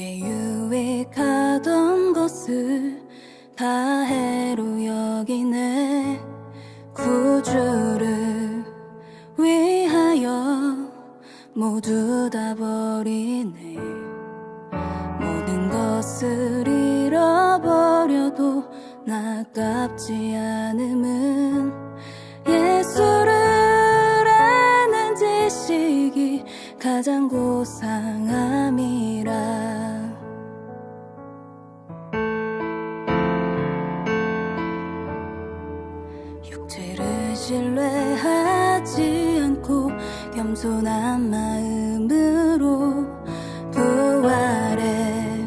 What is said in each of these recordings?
내게 유익하던 것을 다 해로 여기네. 구주를 위하여 모두 다 버리네. 모든 것을 잃어버려도 아깝지 않음은 예수를 아는 지식이 가장 고상함이라. 육체를 신뢰하지 않고 겸손한 마음으로 부활의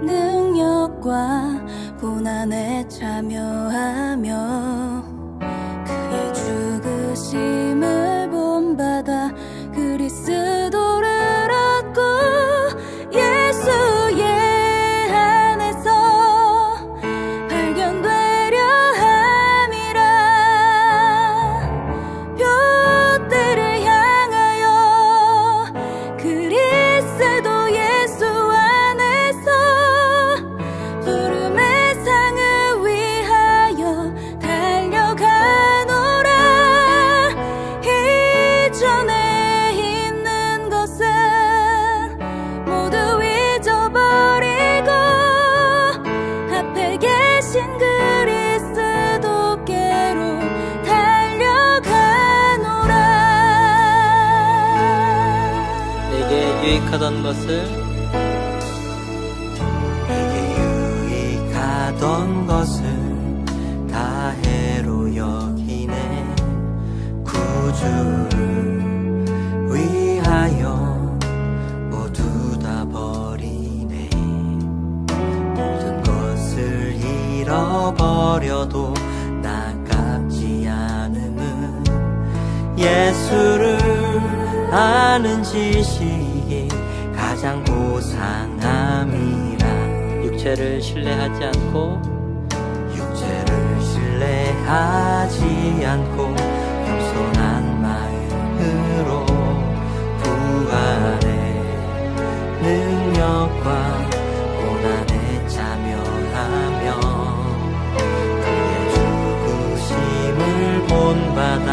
능력과 고난에 참여하며 그의 죽으심을 본받아 그리스도를 얻고 예수의 안에서 발견되려 함이라. 둯대를 향하여 그리스도 예수 안에서 부름의 상을 위하여 달려가노라. 이전에 있는 것은 모두 잊어버리고 앞에 계신 그리스도께로 달려가노라. 내게 유익하던 것을 다 해로 여기네. 구주를 위하여 모두 다 버리네. 모든 것을 잃어버려도 아깝지 않음은 예수를 아는 지식이 가장 고상함이라. 육체를 신뢰하지 않고 신뢰하지 않고 겸손한 마음으로 부활의 능력과 고난에 참여하며 그의 죽으심을 본받아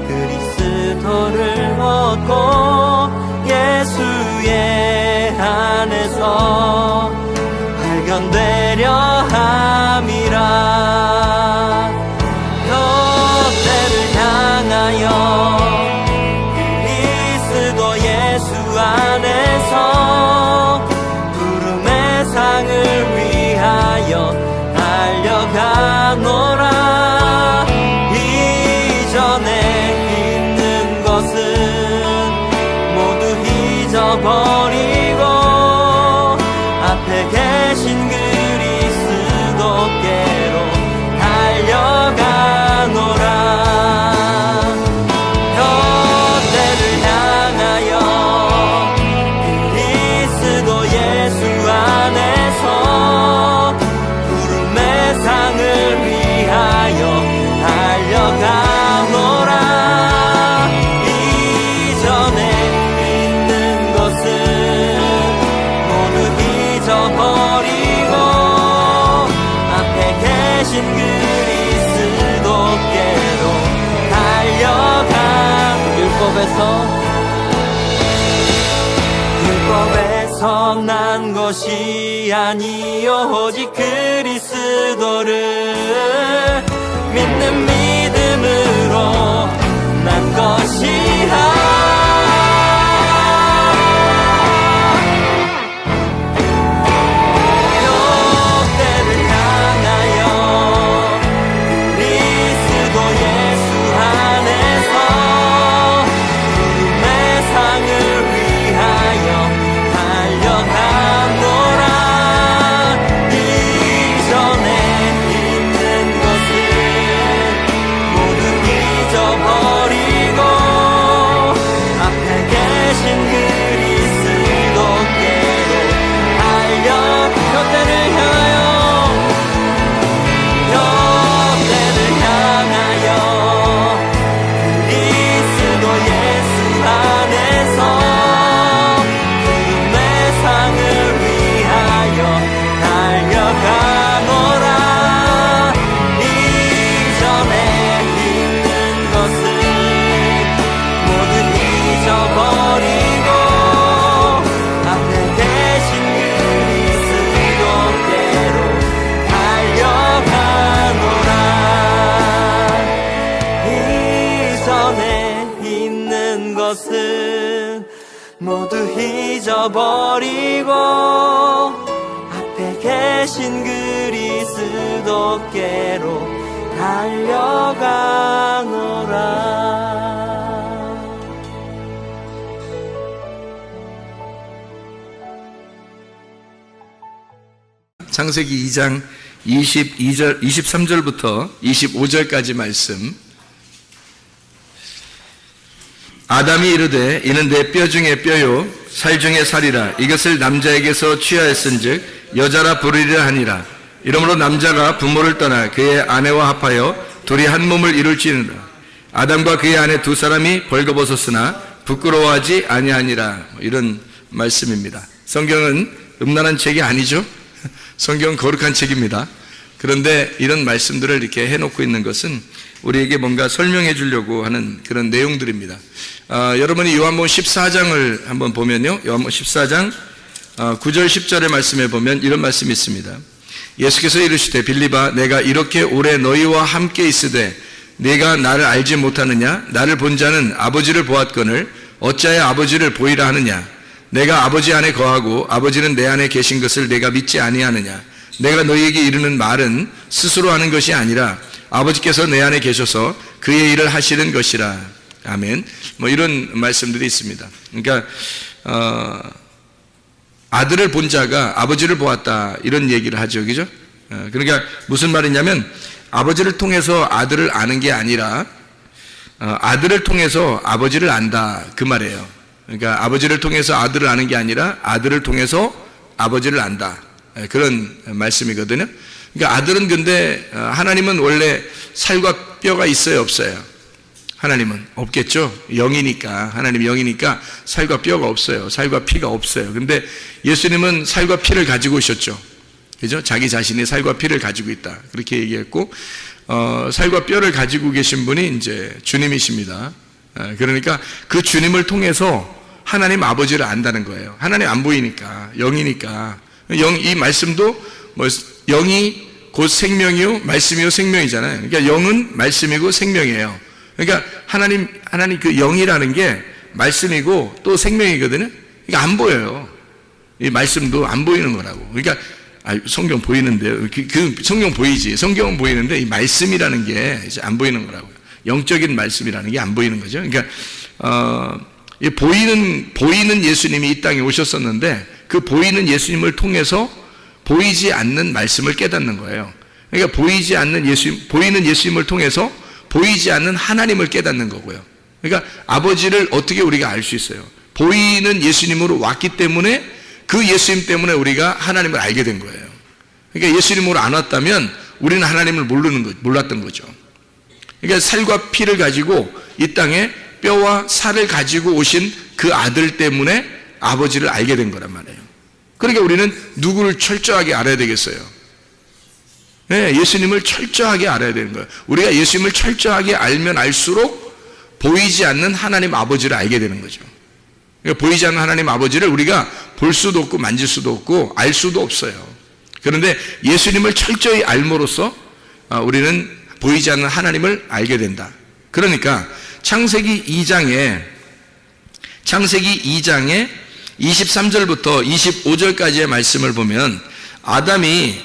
그리스도를 얻고 예수의 안에서 발견되려 함이라. 둯대를 향하여 그리스도 예수 안에서 부름의 상을 위하여 달려가노라. 이전에 있는 것은 모두 잊어버리고 앞에 계신 그리스도께로 달려가노라. 둯대를 향하여 그리스도 예수 안에서 부름의 상을 위하여 달려가노라. 이전에 있는 것은 모두 잊어버리고 앞에 계신 그리스도께로 달려가. 율법에서 난 것이 아니요 오직 그리스도를 믿는 믿음으로 난 것이라. 잊어버리고 난 것은 모두 잊어버리고 앞에 계신 그리스도께로 달려가노라. 창세기 2장 23절부터 25절까지 말씀. 아담이 이르되 이는 내 뼈 중에 뼈요 살 중에 살이라. 이것을 남자에게서 취하였은즉 여자라 부르리라 하니라. 이러므로 남자가 부모를 떠나 그의 아내와 합하여 둘이 한 몸을 이룰지니라. 아담과 그의 아내 두 사람이 벌거벗었으나 부끄러워하지 아니하니라. 이런 말씀입니다. 성경은 음란한 책이 아니죠. 성경은 거룩한 책입니다. 그런데 이런 말씀들을 이렇게 해놓고 있는 것은 우리에게 뭔가 설명해 주려고 하는 그런 내용들입니다. 여러분이 요한복음 14장을 한번 보면요, 요한복음 14장 9절 10절의 말씀에 보면 이런 말씀이 있습니다. 예수께서 이르시되 빌립아 내가 이렇게 오래 너희와 함께 있으되 네가 나를 알지 못하느냐? 나를 본 자는 아버지를 보았거늘 어찌하여 아버지를 보이라 하느냐? 내가 아버지 안에 거하고 아버지는 내 안에 계신 것을 내가 믿지 아니하느냐? 내가 너희에게 이르는 말은 스스로 하는 것이 아니라 아버지께서 내 안에 계셔서 그의 일을 하시는 것이라. 아멘. 뭐 이런 말씀들이 있습니다. 그러니까 아들을 본 자가 아버지를 보았다 이런 얘기를 하죠, 그죠? 그러니까 무슨 말이냐면 아버지를 통해서 아들을 아는 게 아니라 아들을 통해서 아버지를 안다 그 말이에요. 그러니까 아버지를 통해서 아들을 아는 게 아니라 아들을 통해서 아버지를 안다 그런 말씀이거든요. 그러니까 아들은 근데 하나님은 원래 살과 뼈가 있어요, 없어요? 하나님은 없겠죠. 영이니까, 하나님이 영이니까 살과 뼈가 없어요. 살과 피가 없어요. 근데 예수님은 살과 피를 가지고 오셨죠. 그죠? 자기 자신이 살과 피를 가지고 있다 그렇게 얘기했고 살과 뼈를 가지고 계신 분이 이제 주님이십니다. 그러니까 그 주님을 통해서 하나님 아버지를 안다는 거예요. 하나님 안 보이니까, 영이니까. 이 말씀도 뭐 영이 곧 생명이요 말씀이요 생명이잖아요. 그러니까 영은 말씀이고 생명이에요. 그러니까 하나님 그 영이라는 게 말씀이고 또 생명이거든요. 그러니까 안 보여요. 이 말씀도 안 보이는 거라고. 그러니까 성경 보이는데요. 그 성경 보이지. 성경은 보이는데 이 말씀이라는 게 이제 안 보이는 거라고요. 영적인 말씀이라는 게 안 보이는 거죠. 그러니까 이 보이는 예수님이 이 땅에 오셨었는데 그 보이는 예수님을 통해서 보이지 않는 말씀을 깨닫는 거예요. 그러니까 보이는 예수님을 통해서 보이지 않는 하나님을 깨닫는 거고요. 그러니까 아버지를 어떻게 우리가 알 수 있어요? 보이는 예수님으로 왔기 때문에 그 예수님 때문에 우리가 하나님을 알게 된 거예요. 그러니까 예수님으로 안 왔다면 우리는 하나님을 몰랐던 거죠. 그러니까 살과 피를 가지고 이 땅에 뼈와 살을 가지고 오신 그 아들 때문에 아버지를 알게 된 거란 말이에요. 그러니까 우리는 누구를 철저하게 알아야 되겠어요? 네, 예수님을 철저하게 알아야 되는 거예요. 우리가 예수님을 철저하게 알면 알수록 보이지 않는 하나님 아버지를 알게 되는 거죠. 그러니까 보이지 않는 하나님 아버지를 우리가 볼 수도 없고 만질 수도 없고 알 수도 없어요. 그런데 예수님을 철저히 알므로써 우리는 보이지 않는 하나님을 알게 된다. 그러니까 창세기 2장에 23절부터 25절까지의 말씀을 보면 아담이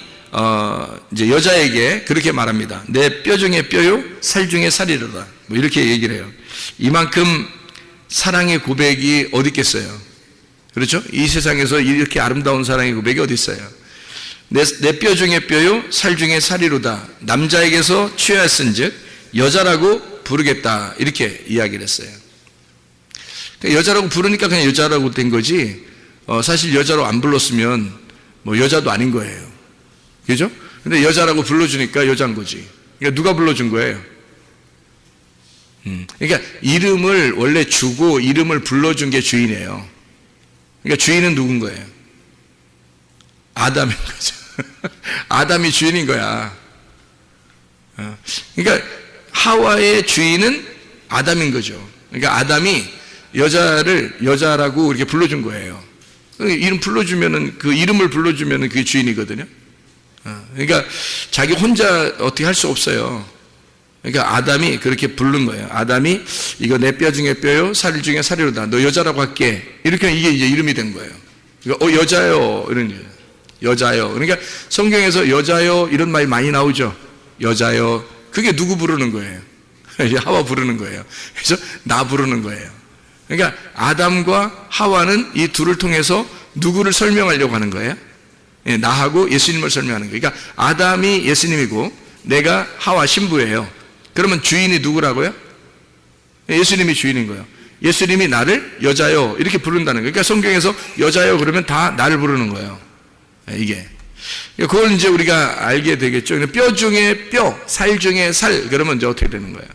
이제 여자에게 그렇게 말합니다. 내 뼈 중에 뼈요 살 중에 살이로다. 뭐 이렇게 얘기를 해요. 이만큼 사랑의 고백이 어디 있겠어요? 그렇죠? 이 세상에서 이렇게 아름다운 사랑의 고백이 어디 있어요? 내 뼈 중에 뼈요 살 중에 살이로다. 남자에게서 취하였은즉 여자라고 부르겠다. 이렇게 이야기를 했어요. 그러니까 여자라고 부르니까 그냥 여자라고 된 거지 사실 여자로 안 불렀으면 뭐 여자도 아닌 거예요. 그죠? 근데 여자라고 불러주니까 여자인 거지. 그러니까 누가 불러준 거예요? 그러니까 이름을 원래 주고 이름을 불러준 게 주인이에요. 그러니까 주인은 누군 거예요? 아담인 거죠. 아담이 주인인 거야. 그러니까 하와의 주인은 아담인 거죠. 그러니까 아담이 여자를 여자라고 이렇게 불러준 거예요. 이름 불러주면은 그 이름을 불러주면은 그게 주인이거든요. 그러니까 자기 혼자 어떻게 할 수 없어요. 그러니까 아담이 그렇게 부른 거예요. 아담이 이거 내 뼈 중에 뼈요, 살 중에 살이로다. 너 여자라고 할게. 이렇게 이게 이제 이름이 된 거예요. 그러니까 여자요 이런 거예요. 여자요. 그러니까 성경에서 여자요 이런 말이 많이 나오죠. 여자요. 그게 누구 부르는 거예요? 하와 부르는 거예요. 그래서 나 부르는 거예요. 그러니까 아담과 하와는 이 둘을 통해서 누구를 설명하려고 하는 거예요? 나하고 예수님을 설명하는 거예요. 그러니까 아담이 예수님이고 내가 하와 신부예요. 그러면 주인이 누구라고요? 예수님이 주인인 거예요. 예수님이 나를 여자요 이렇게 부른다는 거예요. 그러니까 성경에서 여자요 그러면 다 나를 부르는 거예요. 이게 그걸 이제 우리가 알게 되겠죠. 뼈 중에 뼈, 살 중에 살 그러면 이제 어떻게 되는 거예요?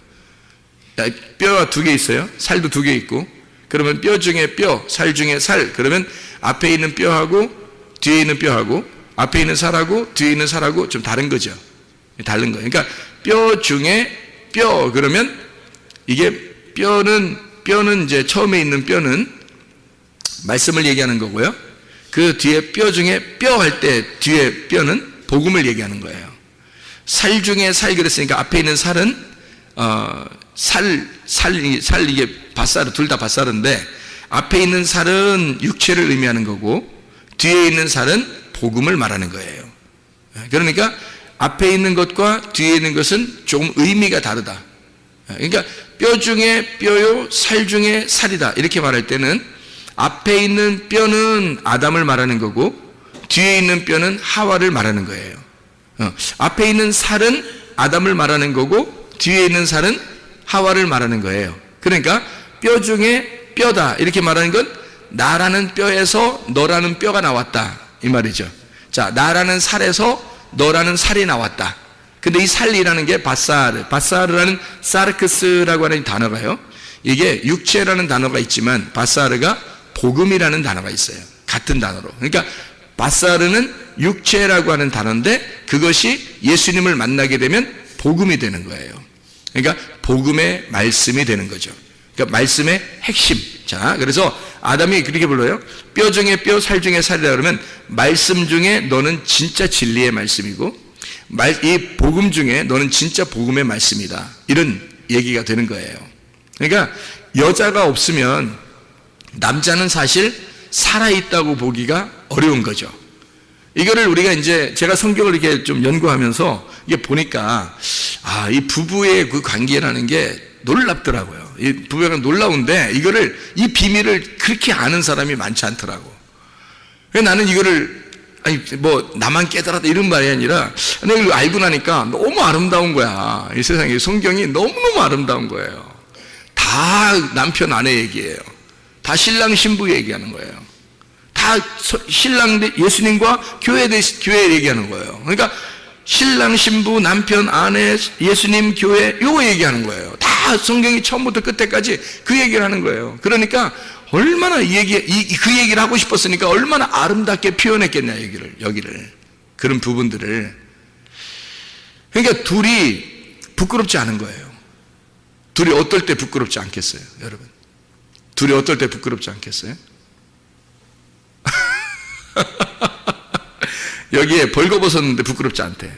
뼈가 두 개 있어요. 살도 두 개 있고 그러면 뼈 중에 뼈, 살 중에 살 그러면 앞에 있는 뼈하고 뒤에 있는 뼈하고 앞에 있는 살하고 뒤에 있는 살하고 좀 다른 거죠. 다른 거예요. 그러니까 뼈 중에 뼈 그러면 이게 뼈는 이제 처음에 있는 뼈는 말씀을 얘기하는 거고요. 그 뒤에 뼈 중에 뼈 할 때 뒤에 뼈는 복음을 얘기하는 거예요. 살 중에 살 그랬으니까 앞에 있는 살은 살 이게 밭살 둘 다 밭살인데 앞에 있는 살은 육체를 의미하는 거고 뒤에 있는 살은 복음을 말하는 거예요. 그러니까 앞에 있는 것과 뒤에 있는 것은 조금 의미가 다르다. 그러니까 뼈 중에 뼈요, 살 중에 살이다. 이렇게 말할 때는 앞에 있는 뼈는 아담을 말하는 거고 뒤에 있는 뼈는 하와를 말하는 거예요. 앞에 있는 살은 아담을 말하는 거고 뒤에 있는 살은 하와를 말하는 거예요. 그러니까 뼈 중에 뼈다. 이렇게 말하는 건 나라는 뼈에서 너라는 뼈가 나왔다. 이 말이죠. 자, 나라는 살에서 너라는 살이 나왔다. 근데 이 살이라는 게 바사르라는 사르크스라고 하는 단어가요. 이게 육체라는 단어가 있지만 바사르가 복음이라는 단어가 있어요. 같은 단어로. 그러니까 바사르는 육체라고 하는 단어인데 그것이 예수님을 만나게 되면 복음이 되는 거예요. 그러니까 복음의 말씀이 되는 거죠. 그러니까 말씀의 핵심. 자, 그래서 아담이 그렇게 불러요. 뼈 중에 뼈, 살 중에 살이라 그러면 말씀 중에 너는 진짜 진리의 말씀이고 이 복음 중에 너는 진짜 복음의 말씀이다. 이런 얘기가 되는 거예요. 그러니까 여자가 없으면 남자는 사실 살아있다고 보기가 어려운 거죠. 이거를 우리가 이제 제가 성경을 이렇게 좀 연구하면서 이게 보니까 이 부부의 그 관계라는 게 놀랍더라고요. 이 부부가 놀라운데 이 비밀을 그렇게 아는 사람이 많지 않더라고. 그래서 나는 이거를 나만 깨달았다 이런 말이 아니라 내가 이걸 알고 나니까 너무 아름다운 거야. 이 세상에 성경이 너무너무 아름다운 거예요. 다 남편 아내 얘기예요. 다 신랑 신부 얘기하는 거예요. 다 신랑 예수님과 교회 얘기하는 거예요. 그러니까 신랑 신부 남편 아내 예수님 교회 요거 얘기하는 거예요. 다 성경이 처음부터 끝까지 그 얘기를 하는 거예요. 그러니까 얼마나 그 얘기를 하고 싶었으니까 얼마나 아름답게 표현했겠냐 여기를 그런 부분들을. 그러니까 둘이 부끄럽지 않은 거예요. 둘이 어떨 때 부끄럽지 않겠어요, 여러분? 둘이 어떨 때 부끄럽지 않겠어요? 여기에 벌거벗었는데 부끄럽지 않대.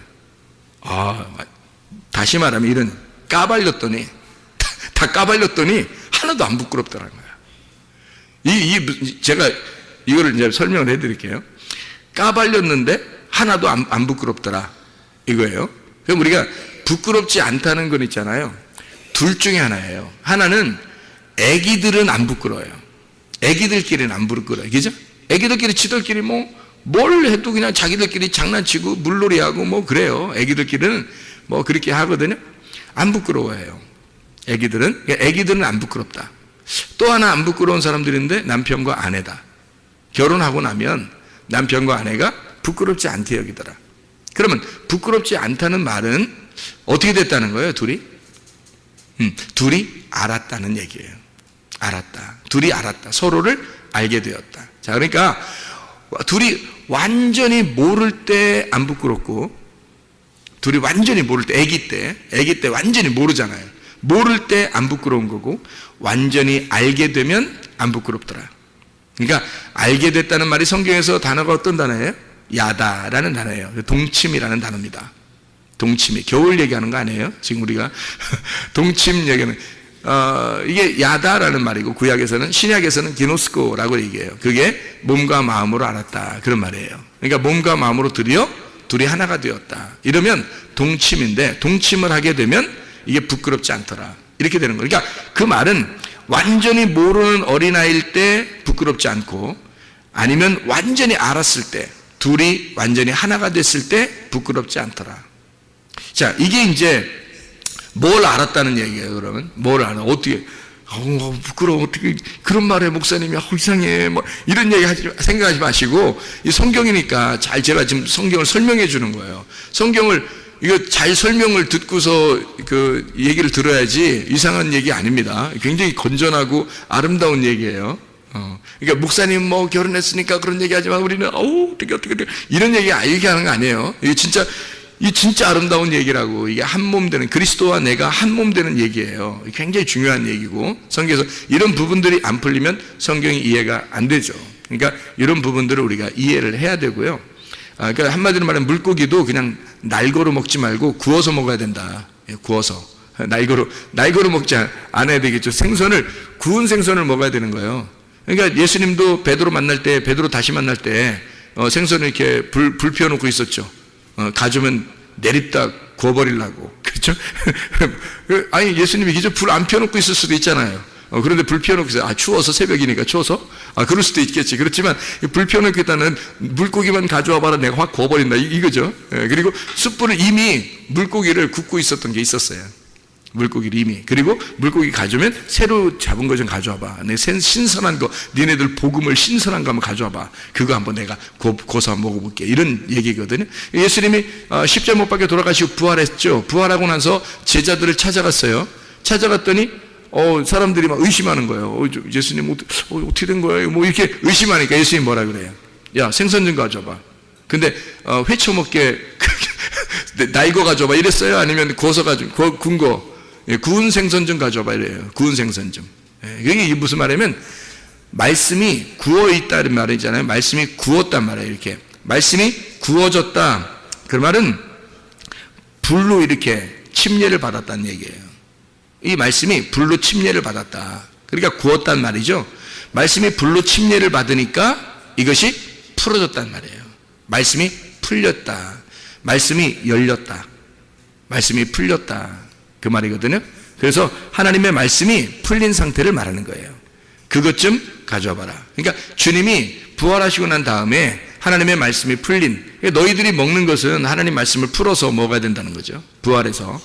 다시 말하면 이런 까발렸더니 다 까발렸더니 하나도 안 부끄럽더라는 거야. 제가 이거를 이제 설명을 해드릴게요. 까발렸는데 하나도 안 부끄럽더라 이거예요. 그럼 우리가 부끄럽지 않다는 건 있잖아요. 둘 중에 하나예요. 하나는 애기들은 안 부끄러워요. 애기들끼리는 안 부끄러워요. 그죠? 애기들끼리 지들끼리 뭘 해도 그냥 자기들끼리 장난치고 물놀이하고 그래요. 애기들끼리는 그렇게 하거든요. 안 부끄러워해요. 애기들은 안 부끄럽다. 또 하나 안 부끄러운 사람들인데 남편과 아내다. 결혼하고 나면 남편과 아내가 부끄럽지 않대 여기더라. 그러면 부끄럽지 않다는 말은 어떻게 됐다는 거예요, 둘이? 둘이 알았다는 얘기예요. 알았다. 둘이 알았다. 서로를 알게 되었다. 자, 그러니까 둘이 완전히 모를 때 안 부끄럽고 둘이 완전히 모를 때 아기 때 완전히 모르잖아요. 모를 때 안 부끄러운 거고 완전히 알게 되면 안 부끄럽더라. 그러니까 알게 됐다는 말이 성경에서 단어가 어떤 단어예요? 야다라는 단어예요. 동침이라는 단어입니다. 동침이 겨울 얘기하는 거 아니에요? 지금 우리가 동침 얘기는 이게 야다라는 말이고 구약에서는 신약에서는 기노스코라고 얘기해요. 그게 몸과 마음으로 알았다 그런 말이에요. 그러니까 몸과 마음으로 드디어 둘이 하나가 되었다. 이러면 동침인데 동침을 하게 되면 이게 부끄럽지 않더라. 이렇게 되는 거예요. 그러니까 그 말은 완전히 모르는 어린아이일 때 부끄럽지 않고 아니면 완전히 알았을 때 둘이 완전히 하나가 됐을 때 부끄럽지 않더라. 자, 이게 이제 뭘 알았다는 얘기예요. 그러면 뭘 알아? 어떻게 부끄러워 어떻게 그런 말해 목사님이 이상해 뭐 이런 얘기 생각하지 마시고 이 성경이니까 잘 제가 지금 성경을 설명해 주는 거예요. 성경을 이거 잘 설명을 듣고서 그 얘기를 들어야지 이상한 얘기 아닙니다. 굉장히 건전하고 아름다운 얘기예요. 그러니까 목사님 뭐 결혼했으니까 그런 얘기 하지만 우리는 어떻게 이런 얘기 얘기하는 거 아니에요. 이게 진짜 아름다운 얘기라고. 이게 한 몸 되는 그리스도와 내가 한 몸 되는 얘기예요. 굉장히 중요한 얘기고 성경에서 이런 부분들이 안 풀리면 성경이 이해가 안 되죠. 그러니까 이런 부분들을 우리가 이해를 해야 되고요. 그러니까 한마디로 말하면 물고기도 그냥 날고로 먹지 말고 구워서 먹어야 된다. 구워서 날고로 먹지 않아야 되겠죠. 생선을 구운 생선을 먹어야 되는 거예요. 그러니까 예수님도 베드로 만날 때 베드로 다시 만날 때 생선을 이렇게 불 피워놓고 있었죠. 가져오면 내립다 구워버리려고. 그렇죠? 아니, 예수님이 그저 불 안 피워놓고 있을 수도 있잖아요. 그런데 불 피워놓고 있어요. 추워서 새벽이니까 추워서? 그럴 수도 있겠지. 그렇지만 불 피워놓고 있다는 물고기만 가져와 봐라. 내가 확 구워버린다. 이거죠. 그리고 숯불을 이미 물고기를 굽고 있었던 게 있었어요. 물고기를 이미. 그리고 물고기 가져오면 새로 잡은 거 좀 가져와 봐. 내 신선한 거, 니네들 복음을 신선한 거 한번 가져와 봐. 그거 한번 내가 고서 한번 먹어볼게. 이런 얘기거든요. 예수님이 십자가 못 박혀 돌아가시고 부활했죠. 부활하고 나서 제자들을 찾아갔어요. 찾아갔더니 사람들이 막 의심하는 거예요. 예수님 어떻게 된 거예요? 뭐 이렇게 의심하니까 예수님이 뭐라 그래요? 야, 생선 좀 가져와 봐. 근데 회쳐 먹게 날거 가져와 봐 이랬어요? 아니면 구워서 가지고 군 거 구운 생선 좀 가져와 이래요. 구운 생선 좀. 이게 무슨 말이냐면 말씀이 구워 있다는 말이잖아요. 말씀이 구웠단 말이에요. 이렇게 말씀이 구워졌다. 그 말은 불로 이렇게 침례를 받았다는 얘기예요. 이 말씀이 불로 침례를 받았다. 그러니까 구웠단 말이죠. 말씀이 불로 침례를 받으니까 이것이 풀어졌단 말이에요. 말씀이 풀렸다. 말씀이 열렸다. 말씀이 풀렸다. 그 말이거든요. 그래서 하나님의 말씀이 풀린 상태를 말하는 거예요. 그것 좀 가져와 봐라. 그러니까 주님이 부활하시고 난 다음에 하나님의 말씀이 풀린, 너희들이 먹는 것은 하나님 말씀을 풀어서 먹어야 된다는 거죠. 부활해서.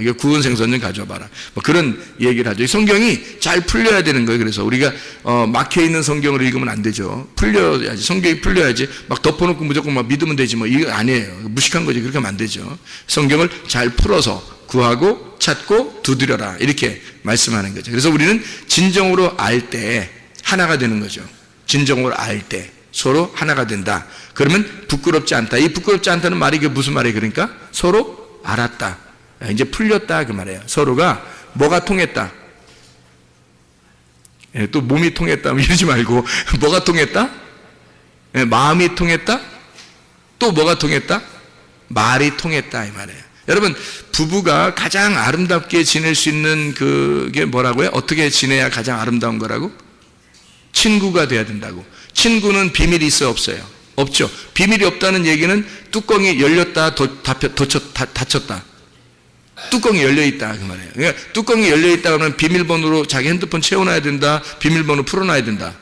이거 구운 생선 좀 가져와 봐라. 뭐 그런 얘기를 하죠. 이 성경이 잘 풀려야 되는 거예요. 그래서 우리가 막혀 있는 성경을 읽으면 안 되죠. 풀려야지. 성경이 풀려야지. 막 덮어놓고 무조건 막 믿으면 되지 뭐 이거 아니에요. 무식한 거지. 그렇게 하면 안 되죠. 성경을 잘 풀어서 구하고 찾고 두드려라. 이렇게 말씀하는 거죠. 그래서 우리는 진정으로 알 때 하나가 되는 거죠. 진정으로 알 때 서로 하나가 된다. 그러면 부끄럽지 않다. 이 부끄럽지 않다는 말이 이게 무슨 말이에요? 그러니까 서로 알았다. 이제 풀렸다 그 말이에요. 서로가 뭐가 통했다. 또 몸이 통했다 이러지 말고 뭐가 통했다? 마음이 통했다? 또 뭐가 통했다? 말이 통했다 이 말이에요. 여러분 부부가 가장 아름답게 지낼 수 있는 그게 뭐라고요? 어떻게 지내야 가장 아름다운 거라고? 친구가 돼야 된다고. 친구는 비밀이 있어요 없어요? 없죠. 비밀이 없다는 얘기는 뚜껑이 열렸다 닫혔다. 뚜껑이 열려있다 그 말이에요. 그러니까 뚜껑이 열려있다 그러면 비밀번호로 자기 핸드폰 채워놔야 된다. 비밀번호 풀어놔야 된다.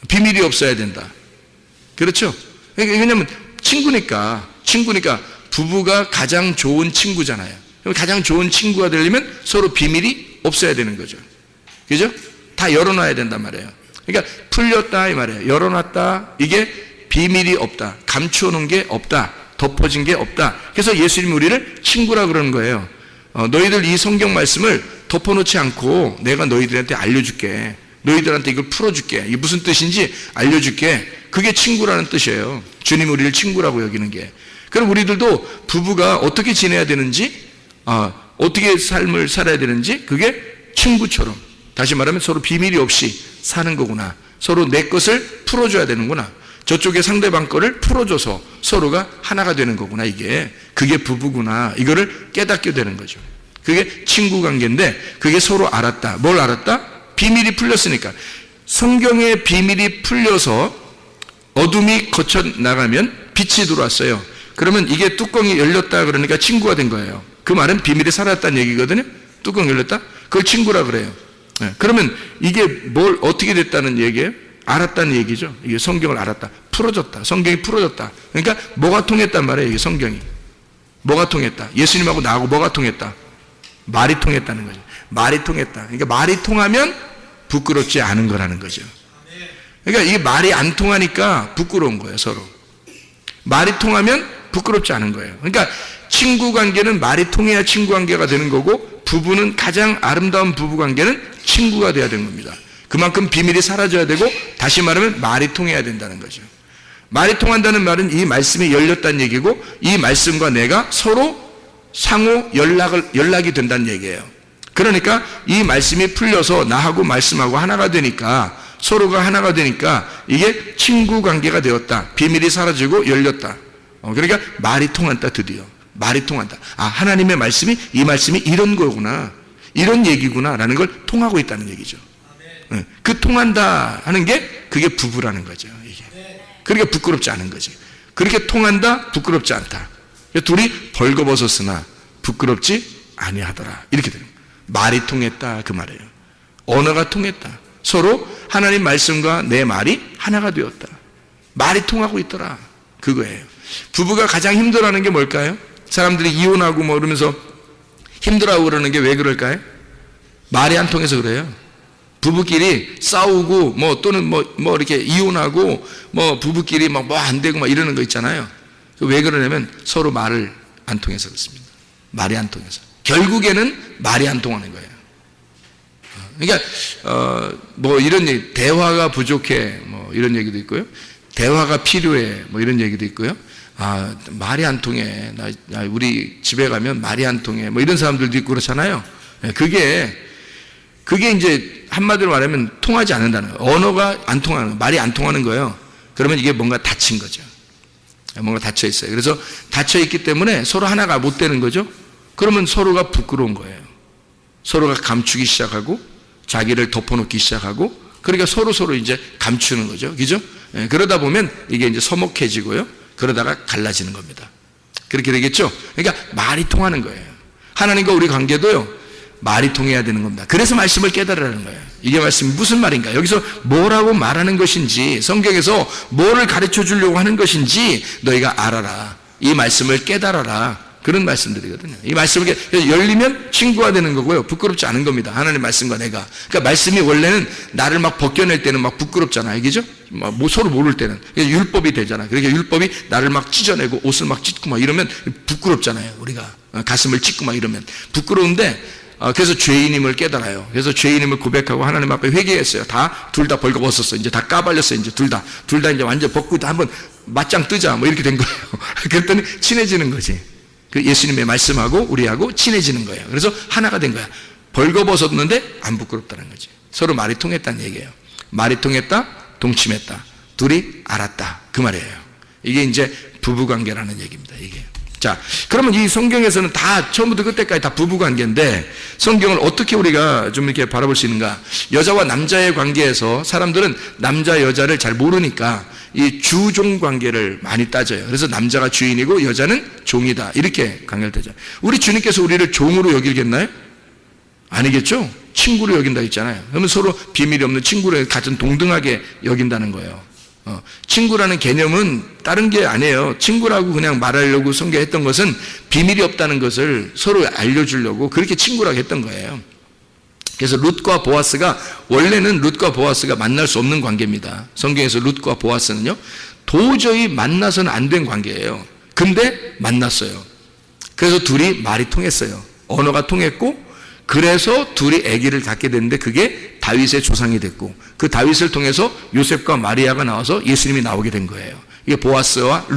비밀이 없어야 된다. 그렇죠? 왜냐하면 친구니까 부부가 가장 좋은 친구잖아요. 가장 좋은 친구가 되려면 서로 비밀이 없어야 되는 거죠. 그죠? 다 열어놔야 된단 말이에요. 그러니까 풀렸다 이 말이에요. 열어놨다. 이게 비밀이 없다. 감추어놓은 게 없다. 덮어진 게 없다. 그래서 예수님이 우리를 친구라 그러는 거예요. 너희들 이 성경 말씀을 덮어놓지 않고 내가 너희들한테 알려줄게. 너희들한테 이걸 풀어줄게. 이게 무슨 뜻인지 알려줄게. 그게 친구라는 뜻이에요. 주님이 우리를 친구라고 여기는 게. 그럼 우리들도 부부가 어떻게 지내야 되는지, 어떻게 삶을 살아야 되는지 그게 친구처럼, 다시 말하면 서로 비밀이 없이 사는 거구나. 서로 내 것을 풀어줘야 되는구나. 저쪽에 상대방 거를 풀어줘서 서로가 하나가 되는 거구나. 이게 그게 부부구나. 이거를 깨닫게 되는 거죠. 그게 친구 관계인데 그게 서로 알았다. 뭘 알았다? 비밀이 풀렸으니까. 성경의 비밀이 풀려서 어둠이 거쳐 나가면 빛이 들어왔어요. 그러면 이게 뚜껑이 열렸다 그러니까 친구가 된 거예요. 그 말은 비밀이 사라졌다는 얘기거든요. 뚜껑 열렸다? 그걸 친구라 그래요. 그러면 이게 뭘 어떻게 됐다는 얘기예요? 알았다는 얘기죠. 이게 성경을 알았다. 풀어졌다. 성경이 풀어졌다. 그러니까 뭐가 통했단 말이에요. 이게 성경이. 뭐가 통했다. 예수님하고 나하고 뭐가 통했다. 말이 통했다는 거죠. 말이 통했다. 그러니까 말이 통하면 부끄럽지 않은 거라는 거죠. 그러니까 이게 말이 안 통하니까 부끄러운 거예요. 서로. 말이 통하면 부끄럽지 않은 거예요. 그러니까 친구 관계는 말이 통해야 친구 관계가 되는 거고, 부부는 가장 아름다운 부부 관계는 친구가 돼야 되는 겁니다. 그만큼 비밀이 사라져야 되고, 다시 말하면 말이 통해야 된다는 거죠. 말이 통한다는 말은 이 말씀이 열렸다는 얘기고, 이 말씀과 내가 서로 상호 연락이 된다는 얘기예요. 그러니까 이 말씀이 풀려서 나하고 말씀하고 하나가 되니까, 서로가 하나가 되니까 이게 친구 관계가 되었다. 비밀이 사라지고 열렸다. 그러니까 말이 통한다. 드디어 말이 통한다. 아, 하나님의 말씀이, 이 말씀이 이런 거구나, 이런 얘기구나 라는 걸 통하고 있다는 얘기죠. 그 통한다 하는 게 그게 부부라는 거죠. 이게. 그러니까 부끄럽지 않은 거지. 그렇게 통한다, 부끄럽지 않다. 둘이 벌거벗었으나 부끄럽지 아니하더라. 이렇게 되는 거예요. 말이 통했다 그 말이에요. 언어가 통했다. 서로 하나님 말씀과 내 말이 하나가 되었다. 말이 통하고 있더라. 그거예요. 부부가 가장 힘들어하는 게 뭘까요? 사람들이 이혼하고 뭐 그러면서 힘들어하고 그러는 게 왜 그럴까요? 말이 안 통해서 그래요. 부부끼리 싸우고 뭐 또는 뭐 이렇게 이혼하고 뭐 부부끼리 뭐 안 되고 막 이러는 거 있잖아요. 왜 그러냐면 서로 말을 안 통해서 그렇습니다. 말이 안 통해서. 결국에는 말이 안 통하는 거예요. 그러니까 뭐 이런 얘기, 대화가 부족해 뭐 이런 얘기도 있고요. 대화가 필요해 뭐 이런 얘기도 있고요. 아, 말이 안 통해. 우리 집에 가면 말이 안 통해. 뭐 이런 사람들도 있고 그렇잖아요. 그게 이제 한마디로 말하면 통하지 않는다는 거예요. 언어가 안 통하는 거예요. 말이 안 통하는 거예요. 그러면 이게 뭔가 닫힌 거죠. 뭔가 닫혀 있어요. 그래서 닫혀 있기 때문에 서로 하나가 못 되는 거죠. 그러면 서로가 부끄러운 거예요. 서로가 감추기 시작하고 자기를 덮어놓기 시작하고, 그러니까 서로 이제 감추는 거죠. 그죠? 그러다 보면 이게 이제 서먹해지고요. 그러다가 갈라지는 겁니다. 그렇게 되겠죠? 그러니까 말이 통하는 거예요. 하나님과 우리 관계도요, 말이 통해야 되는 겁니다. 그래서 말씀을 깨달으라는 거예요. 이게 말씀이 무슨 말인가? 여기서 뭐라고 말하는 것인지, 성경에서 뭐를 가르쳐 주려고 하는 것인지 너희가 알아라. 이 말씀을 깨달아라. 그런 말씀들이거든요. 이 말씀을 열리면 친구가 되는 거고요. 부끄럽지 않은 겁니다. 하나님의 말씀과 내가. 그러니까 말씀이 원래는 나를 막 벗겨낼 때는 막 부끄럽잖아요. 그죠? 뭐 서로 모를 때는. 율법이 되잖아요. 그러니까 율법이 나를 막 찢어내고 옷을 막 찢고 막 이러면 부끄럽잖아요. 우리가. 가슴을 찢고 막 이러면. 부끄러운데, 그래서 죄인임을 깨달아요. 그래서 죄인임을 고백하고 하나님 앞에 회개했어요. 둘 다 벌거벗었어. 이제 다 까발렸어요. 이제 둘 다 이제 완전 벗고 한번 맞짱 뜨자. 뭐 이렇게 된 거예요. 그랬더니 친해지는 거지. 그 예수님의 말씀하고 우리하고 친해지는 거예요. 그래서 하나가 된 거야. 벌거벗었는데 안 부끄럽다는 거지. 서로 말이 통했다는 얘기예요. 말이 통했다, 동침했다. 둘이 알았다. 그 말이에요. 이게 이제 부부관계라는 얘기입니다. 이게. 자, 그러면 이 성경에서는 다 처음부터 끝까지 다 부부관계인데, 성경을 어떻게 우리가 좀 이렇게 바라볼 수 있는가? 여자와 남자의 관계에서 사람들은 남자 여자를 잘 모르니까 이 주종 관계를 많이 따져요. 그래서 남자가 주인이고 여자는 종이다, 이렇게 관계되죠. 우리 주님께서 우리를 종으로 여기겠나요? 아니겠죠? 친구로 여긴다 했잖아요. 그러면 서로 비밀이 없는 친구를 같은 동등하게 여긴다는 거예요. 친구라는 개념은 다른 게 아니에요. 친구라고 그냥 말하려고 성경했던 것은 비밀이 없다는 것을 서로 알려주려고 그렇게 친구라고 했던 거예요. 그래서 룻과 보아스가, 원래는 룻과 보아스가 만날 수 없는 관계입니다. 성경에서 룻과 보아스는요, 도저히 만나서는 안 된 관계예요. 근데 만났어요. 그래서 둘이 말이 통했어요. 언어가 통했고, 그래서 둘이 아기를 갖게 됐는데 그게 다윗의 조상이 됐고, 그 다윗을 통해서 요셉과 마리아가 나와서 예수님이 나오게 된 거예요. 이게 보아스와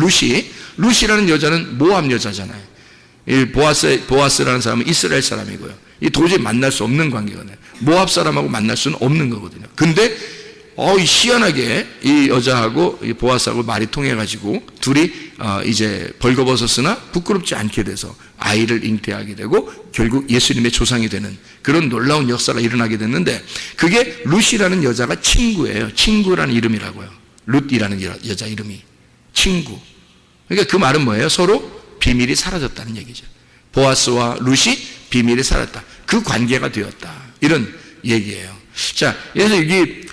루시라는 여자는 모압 여자잖아요. 이 보아스라는 사람은 이스라엘 사람이고요. 이 도저히 만날 수 없는 관계거든요. 모압 사람하고 만날 수는 없는 거거든요. 근데 희한하게 이 여자하고 이 보아스하고 말이 통해가지고 둘이 이제 벌거벗었으나 부끄럽지 않게 돼서 아이를 잉태하게 되고 결국 예수님의 조상이 되는 그런 놀라운 역사가 일어나게 됐는데, 그게 룻이라는 여자가 친구예요. 친구라는 이름이라고요. 룻이라는 여자 이름이 친구. 그러니까 그 말은 뭐예요? 서로 비밀이 사라졌다는 얘기죠. 보아스와 룻이 비밀이 사라졌다. 그 관계가 되었다. 이런 얘기예요. 자, 그래서 여기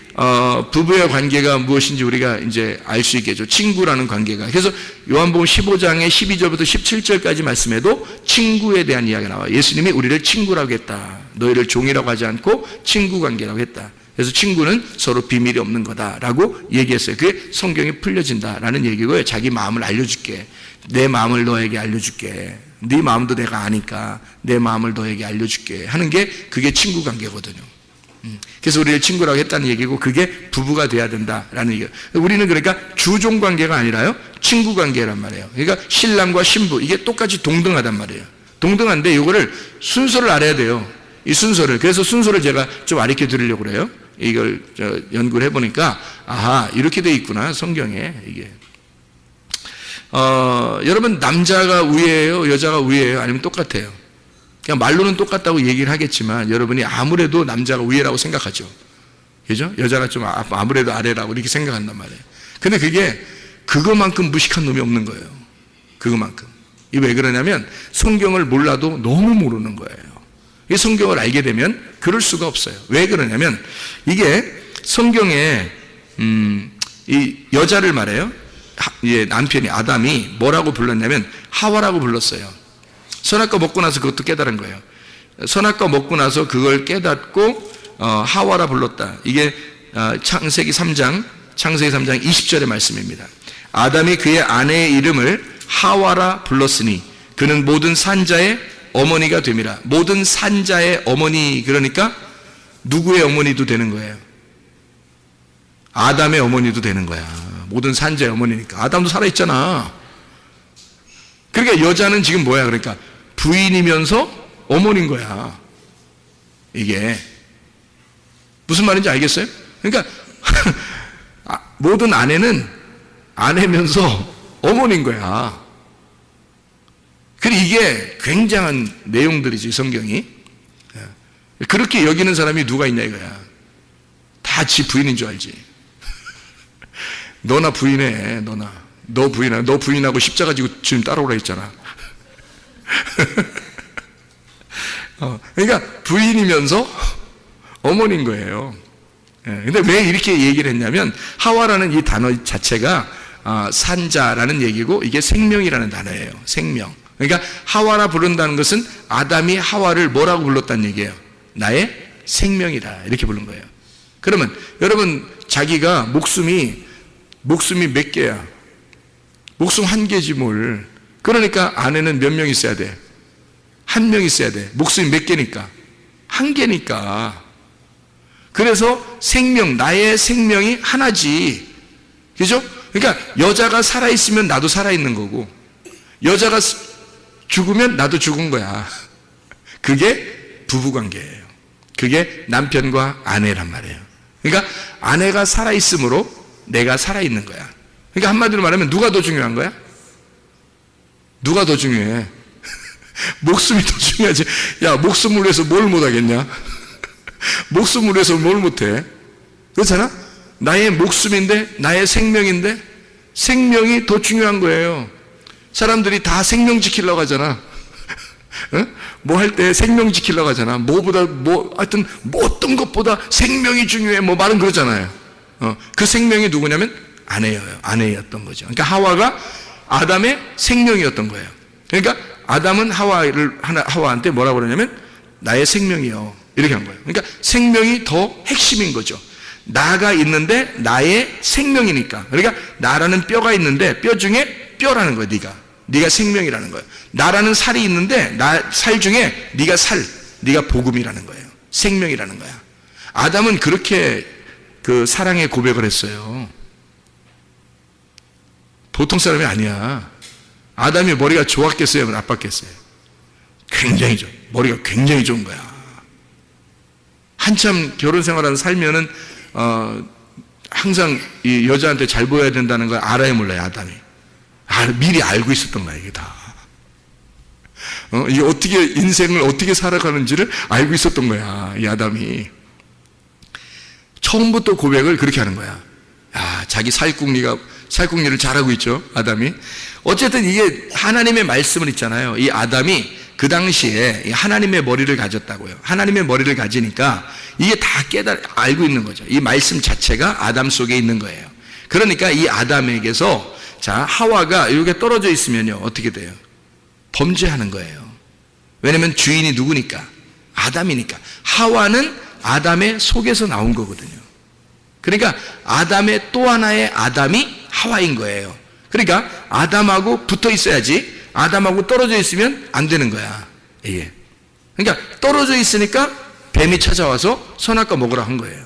부부의 관계가 무엇인지 우리가 이제 알 수 있겠죠. 친구라는 관계가. 그래서 요한복음 15장의 12절부터 17절까지 말씀에도 친구에 대한 이야기가 나와요. 예수님이 우리를 친구라고 했다. 너희를 종이라고 하지 않고 친구 관계라고 했다. 그래서 친구는 서로 비밀이 없는 거다라고 얘기했어요. 그게 성경에 풀려진다라는 얘기고요. 자기 마음을 알려줄게. 내 마음을 너에게 알려줄게. 네 마음도 내가 아니까 내 마음을 너에게 알려줄게 하는 게 그게 친구 관계거든요. 그래서 우리를 친구라고 했다는 얘기고, 그게 부부가 돼야 된다라는 얘기예요. 우리는 그러니까 주종 관계가 아니라요, 친구 관계란 말이에요. 그러니까 신랑과 신부, 이게 똑같이 동등하단 말이에요. 동등한데 이거를 순서를 알아야 돼요. 이 순서를. 그래서 순서를 제가 좀 가르쳐 드리려고 그래요. 이걸 연구를 해보니까 아하, 이렇게 돼 있구나 성경에. 이게 여러분, 남자가 우위예요, 여자가 우위예요, 아니면 똑같아요? 그냥 말로는 똑같다고 얘기를 하겠지만 여러분이 아무래도 남자가 우위라고 생각하죠. 그죠? 여자가 좀 아무래도 아래라고 이렇게 생각한단 말이에요. 근데 그게 그거만큼 무식한 놈이 없는 거예요. 그거만큼. 이게 왜 그러냐면 성경을 몰라도 너무 모르는 거예요. 이 성경을 알게 되면 그럴 수가 없어요. 왜 그러냐면 이게 성경에 이 여자를 말해요. 남편이 아담이 뭐라고 불렀냐면 하와라고 불렀어요. 선악과 먹고 나서 그것도 깨달은 거예요. 선악과 먹고 나서 그걸 깨닫고 하와라 불렀다. 이게 창세기 3장 20절의 말씀입니다. 아담이 그의 아내의 이름을 하와라 불렀으니 그는 모든 산자의 어머니가 됨이라. 모든 산자의 어머니, 그러니까 누구의 어머니도 되는 거예요? 아담의 어머니도 되는 거야. 모든 산자의 어머니니까. 아담도 살아있잖아. 그러니까 여자는 지금 뭐야? 그러니까 부인이면서 어머니인 거야. 이게 무슨 말인지 알겠어요? 그러니까 모든 아내는 아내면서 어머니인 거야. 그리고 이게 굉장한 내용들이지, 성경이. 그렇게 여기는 사람이 누가 있냐 이거야. 다 지 부인인 줄 알지. 너나 부인해, 너나. 너 부인하고 십자가 지고 지금 따라오라 했잖아. 그러니까 부인이면서 어머니인 거예요. 근데 왜 이렇게 얘기를 했냐면 하와라는 이 단어 자체가 산자라는 얘기고, 이게 생명이라는 단어예요. 생명. 그러니까 하와라 부른다는 것은 아담이 하와를 뭐라고 불렀다는 얘기예요? 나의 생명이다, 이렇게 부른 거예요. 그러면 여러분, 자기가 목숨이 몇 개야? 목숨 한 개지 뭘. 그러니까 아내는 몇 명 있어야 돼? 한 명 있어야 돼. 목숨이 몇 개니까? 한 개니까. 그래서 생명, 나의 생명이 하나지. 그죠? 그러니까 여자가 살아있으면 나도 살아있는 거고, 여자가 죽으면 나도 죽은 거야. 그게 부부관계예요. 그게 남편과 아내란 말이에요. 그러니까 아내가 살아있으므로 내가 살아있는 거야. 그러니까 한마디로 말하면 누가 더 중요한 거야? 누가 더 중요해? 목숨이 더 중요하지. 야, 목숨을 위해서 뭘 못하겠냐? 목숨을 위해서 뭘 못해? 그렇잖아? 나의 목숨인데, 나의 생명인데, 생명이 더 중요한 거예요. 사람들이 다 생명 지키려고 하잖아. 뭐 할 때 생명 지키려고 하잖아. 하여튼 어떤 것보다 생명이 중요해. 뭐 말은 그러잖아요. 그 생명이 누구냐면 아내였던 거죠. 그러니까 하와가 아담의 생명이었던 거예요. 그러니까 아담은 하와한테 뭐라고 그러냐면 나의 생명이요, 이렇게 한 거예요. 그러니까 생명이 더 핵심인 거죠. 나가 있는데 나의 생명이니까. 그러니까 나라는 뼈가 있는데 뼈 중에 뼈라는 거예요. 네가 생명이라는 거예요. 나라는 살이 있는데 살 중에 네가 복음이라는 거예요. 생명이라는 거야. 아담은 그렇게 그 사랑의 고백을 했어요. 보통 사람이 아니야. 아담이 머리가 좋았겠어요, 나빴겠어요? 굉장히 좋아. 머리가 굉장히 좋은 거야. 한참 결혼 생활하는 살면은 항상 이 여자한테 잘 보여야 된다는 걸 알아야 몰라요, 아담이. 미리 알고 있었던 거야, 이게 다. 이게 어떻게 인생을 어떻게 살아가는지를 알고 있었던 거야, 이 아담이. 처음부터 고백을 그렇게 하는 거야. 자기 살궁리를 잘하고 있죠, 아담이. 어쨌든 이게 하나님의 말씀을 있잖아요. 이 아담이 그 당시에 하나님의 머리를 가졌다고요. 하나님의 머리를 가지니까 이게 다 알고 있는 거죠. 이 말씀 자체가 아담 속에 있는 거예요. 그러니까 이 아담에게서 하와가 이렇게 떨어져 있으면요, 어떻게 돼요? 범죄하는 거예요. 왜냐면 주인이 누구니까? 아담이니까. 하와는 아담의 속에서 나온 거거든요. 그러니까 아담의 또 하나의 아담이 하와인 거예요. 그러니까 아담하고 붙어 있어야지, 아담하고 떨어져 있으면 안 되는 거야. 예. 그러니까 떨어져 있으니까 뱀이 찾아와서 선악과 먹으라 한 거예요.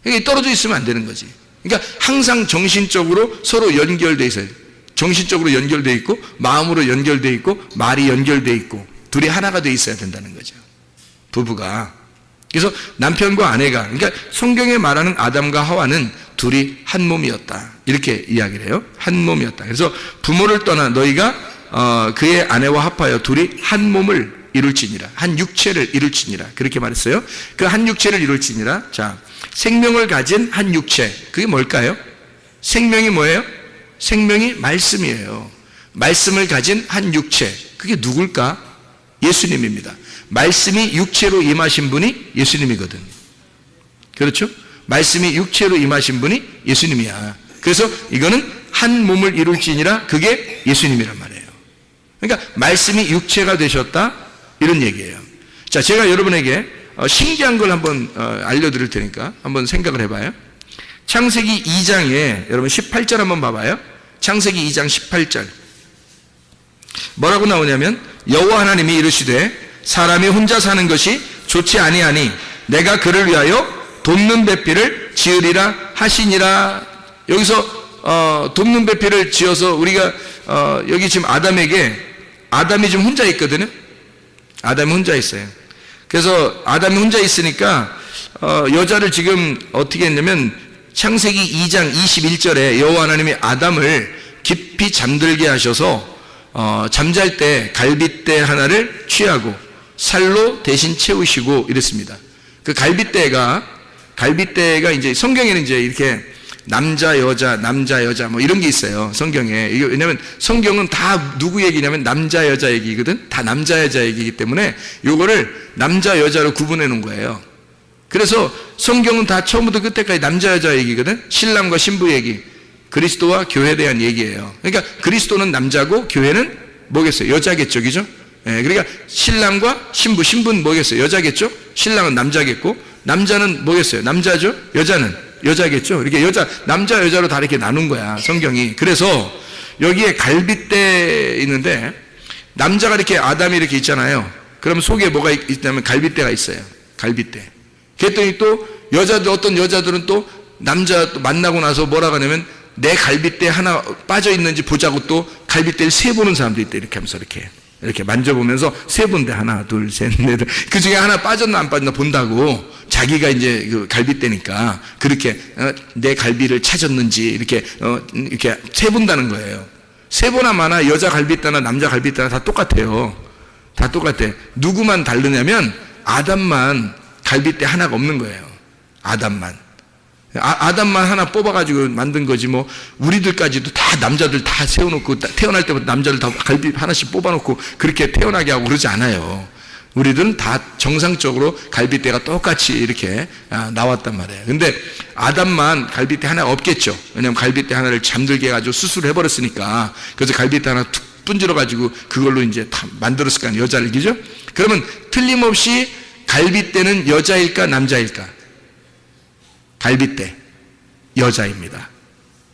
그러니까 떨어져 있으면 안 되는 거지. 그러니까 항상 정신적으로 서로 연결돼 있어요. 정신적으로 연결돼 있고, 마음으로 연결돼 있고, 말이 연결돼 있고, 둘이 하나가 돼 있어야 된다는 거죠, 부부가. 그래서 남편과 아내가, 그러니까 성경에 말하는 아담과 하와는 둘이 한 몸이었다, 이렇게 이야기를 해요. 한 몸이었다. 그래서 부모를 떠나 너희가 그의 아내와 합하여 둘이 한 몸을 이룰지니라, 한 육체를 이룰지니라, 그렇게 말했어요. 그 한 육체를 이룰지니라. 자, 생명을 가진 한 육체, 그게 뭘까요? 생명이 뭐예요? 생명이 말씀이에요. 말씀을 가진 한 육체, 그게 누굴까? 예수님입니다. 말씀이 육체로 임하신 분이 예수님이거든. 그렇죠? 말씀이 육체로 임하신 분이 예수님이야. 그래서 이거는 한 몸을 이룰지니라, 그게 예수님이란 말이에요. 그러니까 말씀이 육체가 되셨다, 이런 얘기예요. 자, 제가 여러분에게 신기한 걸 한번 알려드릴 테니까 한번 생각을 해봐요. 창세기 2장에 여러분 18절 한번 봐봐요. 창세기 2장 18절 뭐라고 나오냐면, 여호와 하나님이 이르시되 사람이 혼자 사는 것이 좋지 아니하니 내가 그를 위하여 돕는 배필을 지으리라 하시니라. 여기서 돕는 배필을 지어서 우리가 여기 지금 아담이 지금 혼자 있거든요. 아담이 혼자 있어요. 그래서 아담이 혼자 있으니까 여자를 지금 어떻게 했냐면, 창세기 2장 21절에 여호와 하나님이 아담을 깊이 잠들게 하셔서 잠잘 때 갈빗대 하나를 취하고 살로 대신 채우시고 이랬습니다. 그 갈빗대가 이제 성경에는 이제 이렇게 남자 여자 뭐 이런 게 있어요, 성경에. 이게 왜냐면 성경은 다 누구 얘기냐면 남자 여자 얘기거든. 다 남자 여자 얘기이기 때문에 요거를 남자 여자로 구분해 놓은 거예요. 그래서 성경은 다 처음부터 끝까지 남자 여자 얘기거든. 신랑과 신부 얘기, 그리스도와 교회에 대한 얘기예요. 그러니까 그리스도는 남자고 교회는 뭐겠어요? 여자겠죠, 그죠? 예, 그러니까 신랑과 신부는 뭐겠어요? 여자겠죠? 신랑은 남자겠고, 남자는 뭐겠어요? 남자죠? 여자는 여자겠죠? 이렇게 남자 여자로 다 이렇게 나눈 거야, 성경이. 그래서 여기에 갈빗대 있는데, 남자가 이렇게 아담이 이렇게 있잖아요. 그럼 속에 뭐가 있냐면 갈빗대가 있어요. 갈빗대. 그랬더니 또 어떤 여자들은 또 남자 또 만나고 나서 뭐라고 하냐면, 내 갈빗대 하나 빠져 있는지 보자고 또 갈빗대를 세보는 사람도 있대. 이렇게 하면서 이렇게 만져보면서 세본데, 하나 둘 셋 넷, 그 중에 하나 빠졌나 안 빠졌나 본다고. 자기가 이제 그 갈빗대니까 그렇게 내 갈비를 찾았는지 이렇게 세본다는 거예요. 세보나 마나 여자 갈빗대나 남자 갈빗대나 다 똑같아요. 다 똑같아. 누구만 다르냐면 아담만 갈빗대 하나가 없는 거예요. 아담만 하나 뽑아가지고 만든 거지, 뭐 우리들까지도 다 남자들 다 세워놓고 태어날 때부터 남자들 다 갈비 하나씩 뽑아놓고 그렇게 태어나게 하고 그러지 않아요. 우리들은 다 정상적으로 갈빗대가 똑같이 이렇게 나왔단 말이에요. 근데 아담만 갈빗대 하나가 없겠죠. 왜냐하면 갈빗대 하나를 잠들게 해가지고 수술을 해버렸으니까. 그래서 갈빗대 하나 툭 분질러가지고 그걸로 이제 다 만들었을 거 아니에요, 여자를. 그죠? 그러면 틀림없이 갈빗대는 여자일까 남자일까? 갈빗대 여자입니다.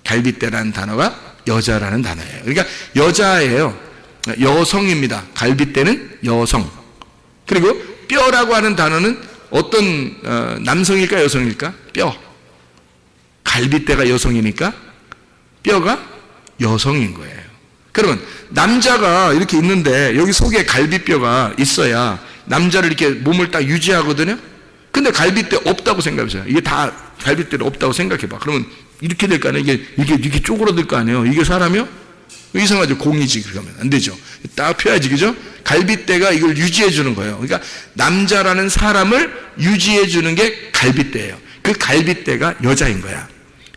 갈빗대라는 단어가 여자라는 단어예요. 그러니까 여자예요. 여성입니다. 갈빗대는 여성. 그리고 뼈라고 하는 단어는 어떤 남성일까 여성일까? 뼈. 갈빗대가 여성이니까 뼈가 여성인 거예요. 그러면 남자가 이렇게 있는데 여기 속에 갈비뼈가 있어야 남자를 이렇게 몸을 딱 유지하거든요. 근데 갈빗대 없다고 생각해보세요. 이게 다 갈빗대로 없다고 생각해봐. 그러면 이렇게 될 거 아니에요? 이게 쪼그라들 거 아니에요? 이게 사람이요? 이상하죠. 공이지. 그러면 안 되죠. 딱 펴야지, 그죠? 갈빗대가 이걸 유지해 주는 거예요. 그러니까 남자라는 사람을 유지해 주는 게 갈빗대예요. 그 갈빗대가 여자인 거야.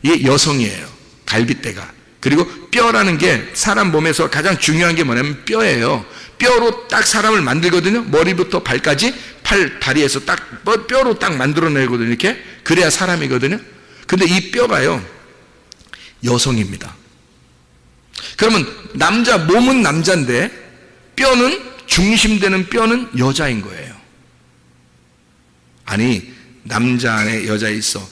이게 여성이에요. 갈빗대가. 그리고 뼈라는 게 사람 몸에서 가장 중요한 게 뭐냐면 뼈예요. 뼈로 딱 사람을 만들거든요. 머리부터 발까지 팔, 다리에서 딱 뼈로 딱 만들어내거든요. 이렇게. 그래야 사람이거든요. 근데 이 뼈가요, 여성입니다. 그러면 남자, 몸은 남자인데 뼈는, 중심되는 뼈는 여자인 거예요. 아니, 남자 안에 여자 있어.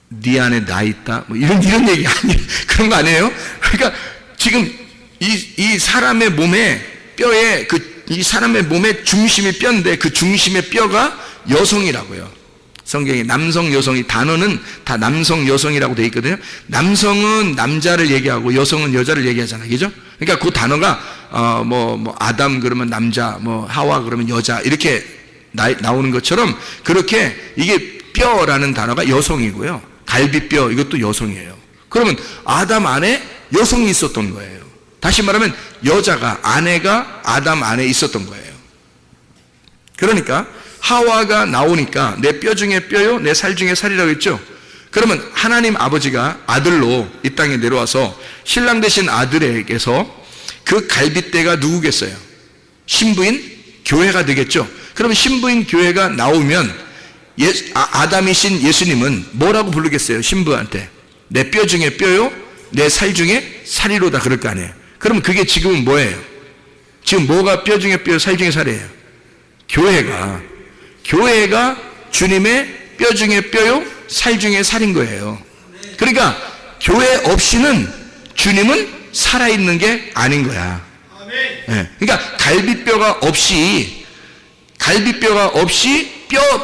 네 안에 나 있다. 뭐 이런 얘기 아니에요. 그런 거 아니에요? 그러니까 지금 이 사람의 몸에 뼈에 이 사람의 몸의 중심이 뼈인데 그 중심의 뼈가 여성이라고요. 성경에 남성, 여성이 단어는 다 남성, 여성이라고 되어 있거든요. 남성은 남자를 얘기하고 여성은 여자를 얘기하잖아요. 그죠? 그러니까 그 단어가 뭐 아담 그러면 남자, 뭐 하와 그러면 여자 이렇게 나오는 것처럼 그렇게 이게 뼈라는 단어가 여성이고요. 갈비뼈 이것도 여성이에요. 그러면 아담 안에 여성이 있었던 거예요. 다시 말하면 여자가, 아내가 아담 안에 있었던 거예요. 그러니까 하와가 나오니까 내 뼈 중에 뼈요, 내 살 중에 살이라고 했죠. 그러면 하나님 아버지가 아들로 이 땅에 내려와서 신랑 되신 아들에게서 그 갈빗대가 누구겠어요? 신부인 교회가 되겠죠. 그럼 신부인 교회가 나오면 아담이신 예수님은 뭐라고 부르겠어요? 신부한테 내 뼈 중에 뼈요, 내 살 중에 살이로다 그럴 거 아니에요. 그럼 그게 지금은 뭐예요? 지금 뭐가 뼈 중에 뼈, 살 중에 살이에요? 교회가 주님의 뼈 중에 뼈요, 살 중에 살인 거예요. 그러니까 교회 없이는 주님은 살아있는 게 아닌 거야. 네. 그러니까 갈비뼈가 없이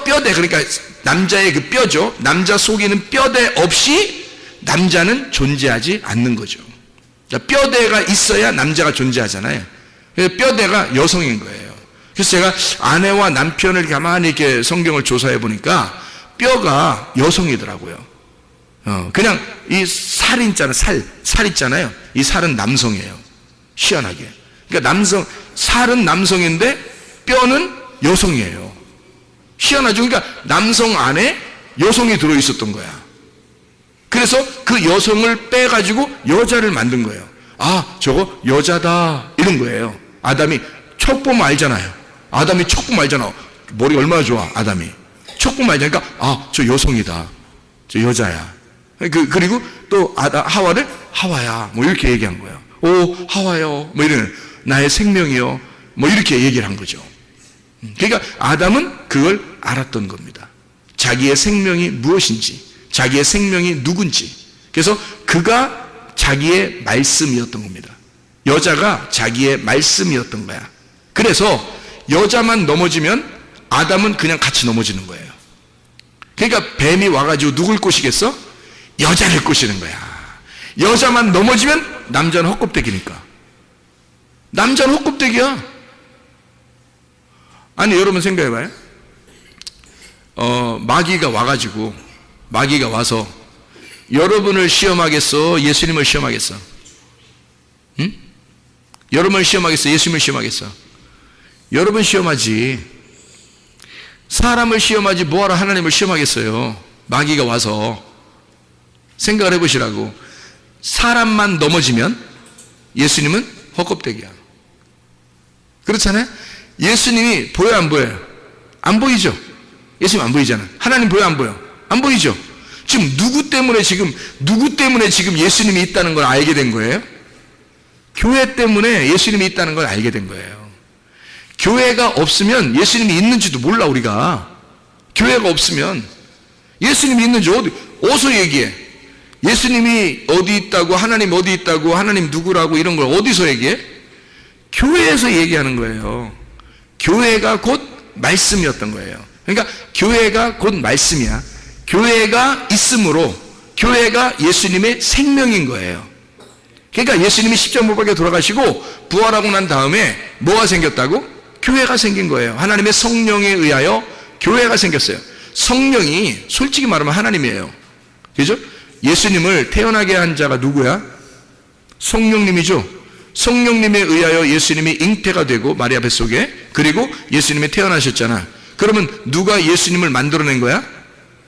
뼈대, 그러니까 남자의 그 뼈죠. 남자 속에 있는 뼈대 없이 남자는 존재하지 않는 거죠. 그러니까 뼈대가 있어야 남자가 존재하잖아요. 뼈대가 여성인 거예요. 그래서 제가 아내와 남편을 가만히 이렇게 성경을 조사해 보니까 뼈가 여성이더라고요. 그냥 이 살 있잖아요. 살 있잖아요. 이 살은 남성이에요. 희한하게. 그러니까 살은 남성인데 뼈는 여성이에요. 희한하죠. 그러니까 남성 안에 여성이 들어 있었던 거야. 그래서 그 여성을 빼가지고 여자를 만든 거예요. 아, 저거 여자다 이런 거예요. 아담이 척 보면 알잖아요. 아담이 척 보면 알잖아. 머리 얼마나 좋아 아담이. 척 보면 알잖아. 그러니까 아, 저 여성이다, 저 여자야. 그리고 또 하와를 하와야 뭐 이렇게 얘기한 거예요. 오, 하와요 뭐 이런, 나의 생명이요 뭐 이렇게 얘기를 한 거죠. 그러니까 아담은 그걸 알았던 겁니다. 자기의 생명이 무엇인지, 자기의 생명이 누군지. 그래서 그가 자기의 말씀이었던 겁니다. 여자가 자기의 말씀이었던 거야. 그래서 여자만 넘어지면 아담은 그냥 같이 넘어지는 거예요. 그러니까 뱀이 와가지고 누굴 꼬시겠어? 여자를 꼬시는 거야. 여자만 넘어지면 남자는 헛껍데기니까. 남자는 헛껍데기야. 아니, 여러분 생각해봐요. 마귀가 와서 여러분을 시험하겠어? 예수님을 시험하겠어? 응? 여러분을 시험하겠어? 예수님을 시험하겠어? 여러분 시험하지. 사람을 시험하지 뭐하러 하나님을 시험하겠어요? 마귀가 와서. 생각을 해보시라고. 사람만 넘어지면 예수님은 헛껍데기야. 그렇잖아요? 예수님이 보여요, 안 보여요? 안 보이죠? 예수님 안 보이잖아. 하나님 보여, 안 보여? 안 보이죠? 지금 누구 때문에 지금 예수님이 있다는 걸 알게 된 거예요? 교회 때문에 예수님이 있다는 걸 알게 된 거예요. 교회가 없으면 예수님이 있는지도 몰라, 우리가. 교회가 없으면 예수님이 있는지 어디서 얘기해? 예수님이 어디 있다고, 하나님 어디 있다고, 하나님 누구라고 이런 걸 어디서 얘기해? 교회에서 얘기하는 거예요. 교회가 곧 말씀이었던 거예요. 그러니까 교회가 곧 말씀이야. 교회가 있으므로 교회가 예수님의 생명인 거예요. 그러니까 예수님이 십자가 못 박혀 돌아가시고 부활하고 난 다음에 뭐가 생겼다고? 교회가 생긴 거예요. 하나님의 성령에 의하여 교회가 생겼어요. 성령이 솔직히 말하면 하나님이에요. 그죠? 예수님을 태어나게 한 자가 누구야? 성령님이죠. 성령님에 의하여 예수님이 잉태가 되고 마리아 뱃속에, 그리고 예수님이 태어나셨잖아. 그러면 누가 예수님을 만들어낸 거야?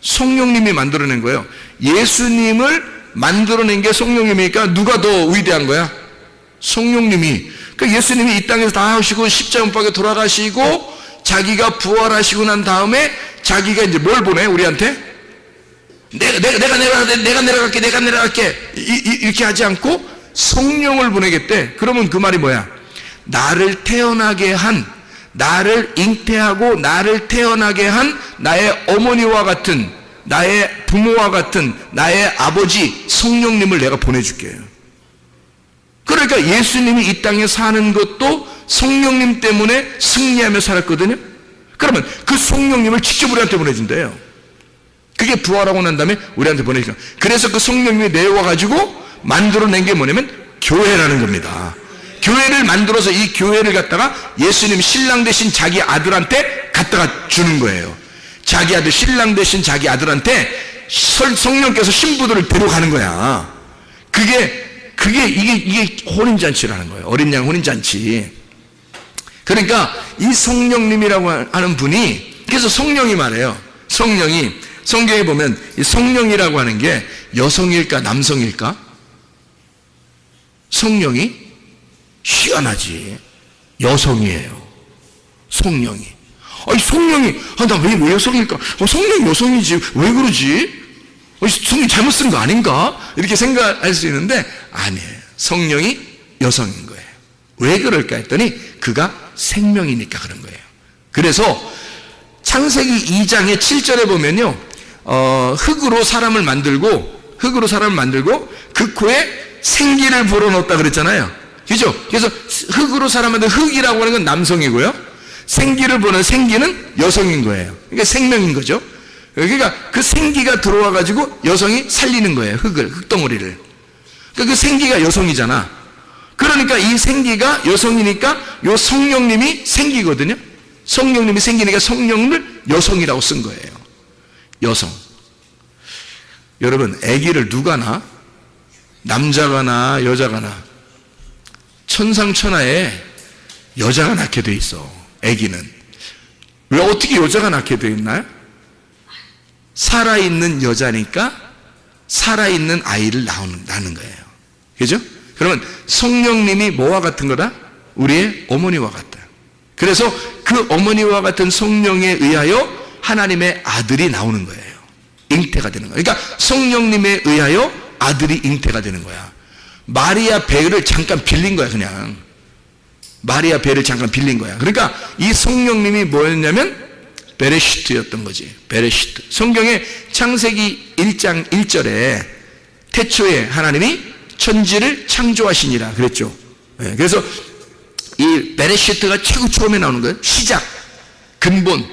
성령님이 만들어낸 거예요. 예수님을 만들어낸 게 성령님이니까 누가 더 위대한 거야? 성령님이. 그러니까 예수님이 이 땅에서 다 하시고 십자가 못 박혀 돌아가시고 자기가 부활하시고 난 다음에 자기가 이제 뭘 보내? 우리한테? 내가 내려갈게 이렇게 하지 않고 성령을 보내겠대. 그러면 그 말이 뭐야? 나를 태어나게 한, 나를 잉태하고 나를 태어나게 한 나의 어머니와 같은, 나의 부모와 같은 나의 아버지 성령님을 내가 보내줄게요. 그러니까 예수님이 이 땅에 사는 것도 성령님 때문에 승리하며 살았거든요. 그러면 그 성령님을 직접 우리한테 보내준대요. 그게 부활하고 난 다음에 우리한테 보내니까. 그래서 그 성령님이 내려와가지고 만들어낸 게 뭐냐면 교회라는 겁니다. 교회를 만들어서 이 교회를 갖다가 예수님 신랑 대신 자기 아들한테 갖다가 주는 거예요. 자기 아들, 신랑 대신 자기 아들한테 성령께서 신부들을 데려가는 거야. 이게 혼인잔치라는 거예요. 어린 양 혼인잔치. 그러니까 이 성령님이라고 하는 분이, 그래서 성령이 말해요. 성령이, 성경에 보면 이 성령이라고 하는 게 여성일까 남성일까? 성령이 희한하지. 여성이에요. 성령이. 아니 성령이, 나 왜 여성일까? 성령이 여성이지. 왜 그러지? 성령이 잘못 쓴 거 아닌가? 이렇게 생각할 수 있는데 아니에요. 성령이 여성인 거예요. 왜 그럴까 했더니 그가 생명이니까 그런 거예요. 그래서 창세기 2장의 7절에 보면요, 흙으로 사람을 만들고 그 코에 생기를 불어넣었다 그랬잖아요. 그죠? 그래서 흙으로 사람 만든 흙이라고 하는 건 남성이고요, 생기를 불어넣은 생기는 여성인 거예요. 그러니까 생명인 거죠. 그러니까 그 생기가 들어와 가지고 여성이 살리는 거예요. 흙덩어리를. 그러니까 그 생기가 여성이잖아. 그러니까 이 생기가 여성이니까 요 성령님이 생기거든요. 성령님이 생기니까 성령을 여성이라고 쓴 거예요. 여성. 여러분, 아기를 누가 낳아? 남자가 낳아, 여자가 낳아? 천상천하에 여자가 낳게 돼 있어. 아기는. 왜 어떻게 여자가 낳게 돼 있나요? 살아있는 여자니까 살아있는 아이를 낳는 거예요. 그죠? 그러면 성령님이 뭐와 같은 거다? 우리의 어머니와 같다. 그래서 그 어머니와 같은 성령에 의하여 하나님의 아들이 나오는 거예요. 잉태가 되는 거예요. 그러니까 성령님에 의하여 아들이 잉태가 되는 거야. 마리아 배를 잠깐 빌린 거야. 그냥 마리아 배를 잠깐 빌린 거야. 그러니까 이 성령님이 뭐였냐면 베레시트였던 거지. 베레시트. 성경의 창세기 1장 1절에 태초에 하나님이 천지를 창조하시니라 그랬죠. 네, 그래서 이 베레시트가 최고 처음에 나오는 거예요. 시작, 근본,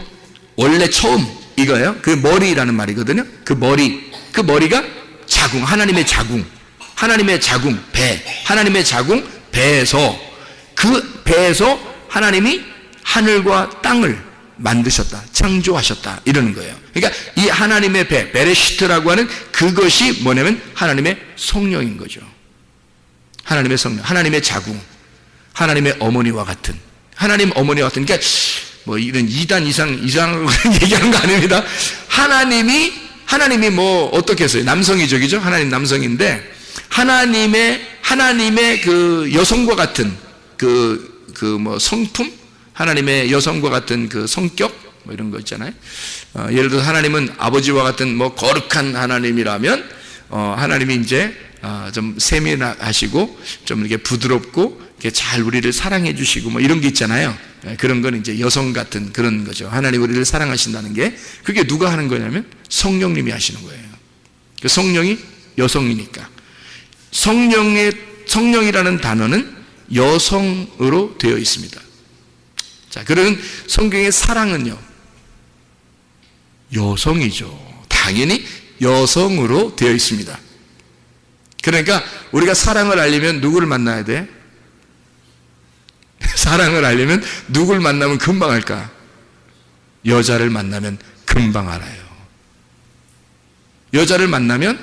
원래 처음, 이거예요. 그 머리라는 말이거든요. 그 머리가 자궁, 하나님의 자궁, 배, 하나님의 자궁, 배에서, 그 배에서 하나님이 하늘과 땅을 만드셨다, 창조하셨다, 이러는 거예요. 그러니까 이 하나님의 배, 베레시트라고 하는 그것이 뭐냐면 하나님의 성령인 거죠. 하나님의 성령, 하나님의 자궁, 하나님의 어머니와 같은, 하나님 어머니와 같은, 그러니까 뭐 이런 2단 이상 얘기하는 거 아닙니다. 하나님이 뭐 어떻게 했어요? 남성이죠, 그죠? 하나님 남성인데 하나님의 그 여성과 같은 뭐 성품, 하나님의 여성과 같은 그 성격, 뭐 이런 거 있잖아요. 예를 들어 하나님은 아버지와 같은 뭐 거룩한 하나님이라면 하나님이 이제 좀 세밀하시고 좀 이렇게 부드럽고 이렇게 잘 우리를 사랑해 주시고 뭐 이런 게 있잖아요. 그런 건 이제 여성 같은 그런 거죠. 하나님 우리를 사랑하신다는 게, 그게 누가 하는 거냐면 성령님이 하시는 거예요. 그 성령이 여성이니까. 성령이라는 단어는 여성으로 되어 있습니다. 자, 그런 성경의 사랑은요, 여성이죠. 당연히 여성으로 되어 있습니다. 그러니까 우리가 사랑을 알려면 누구를 만나야 돼? 사랑을 알려면 누구를 만나면 금방 할까? 여자를 만나면 금방 알아요. 여자를 만나면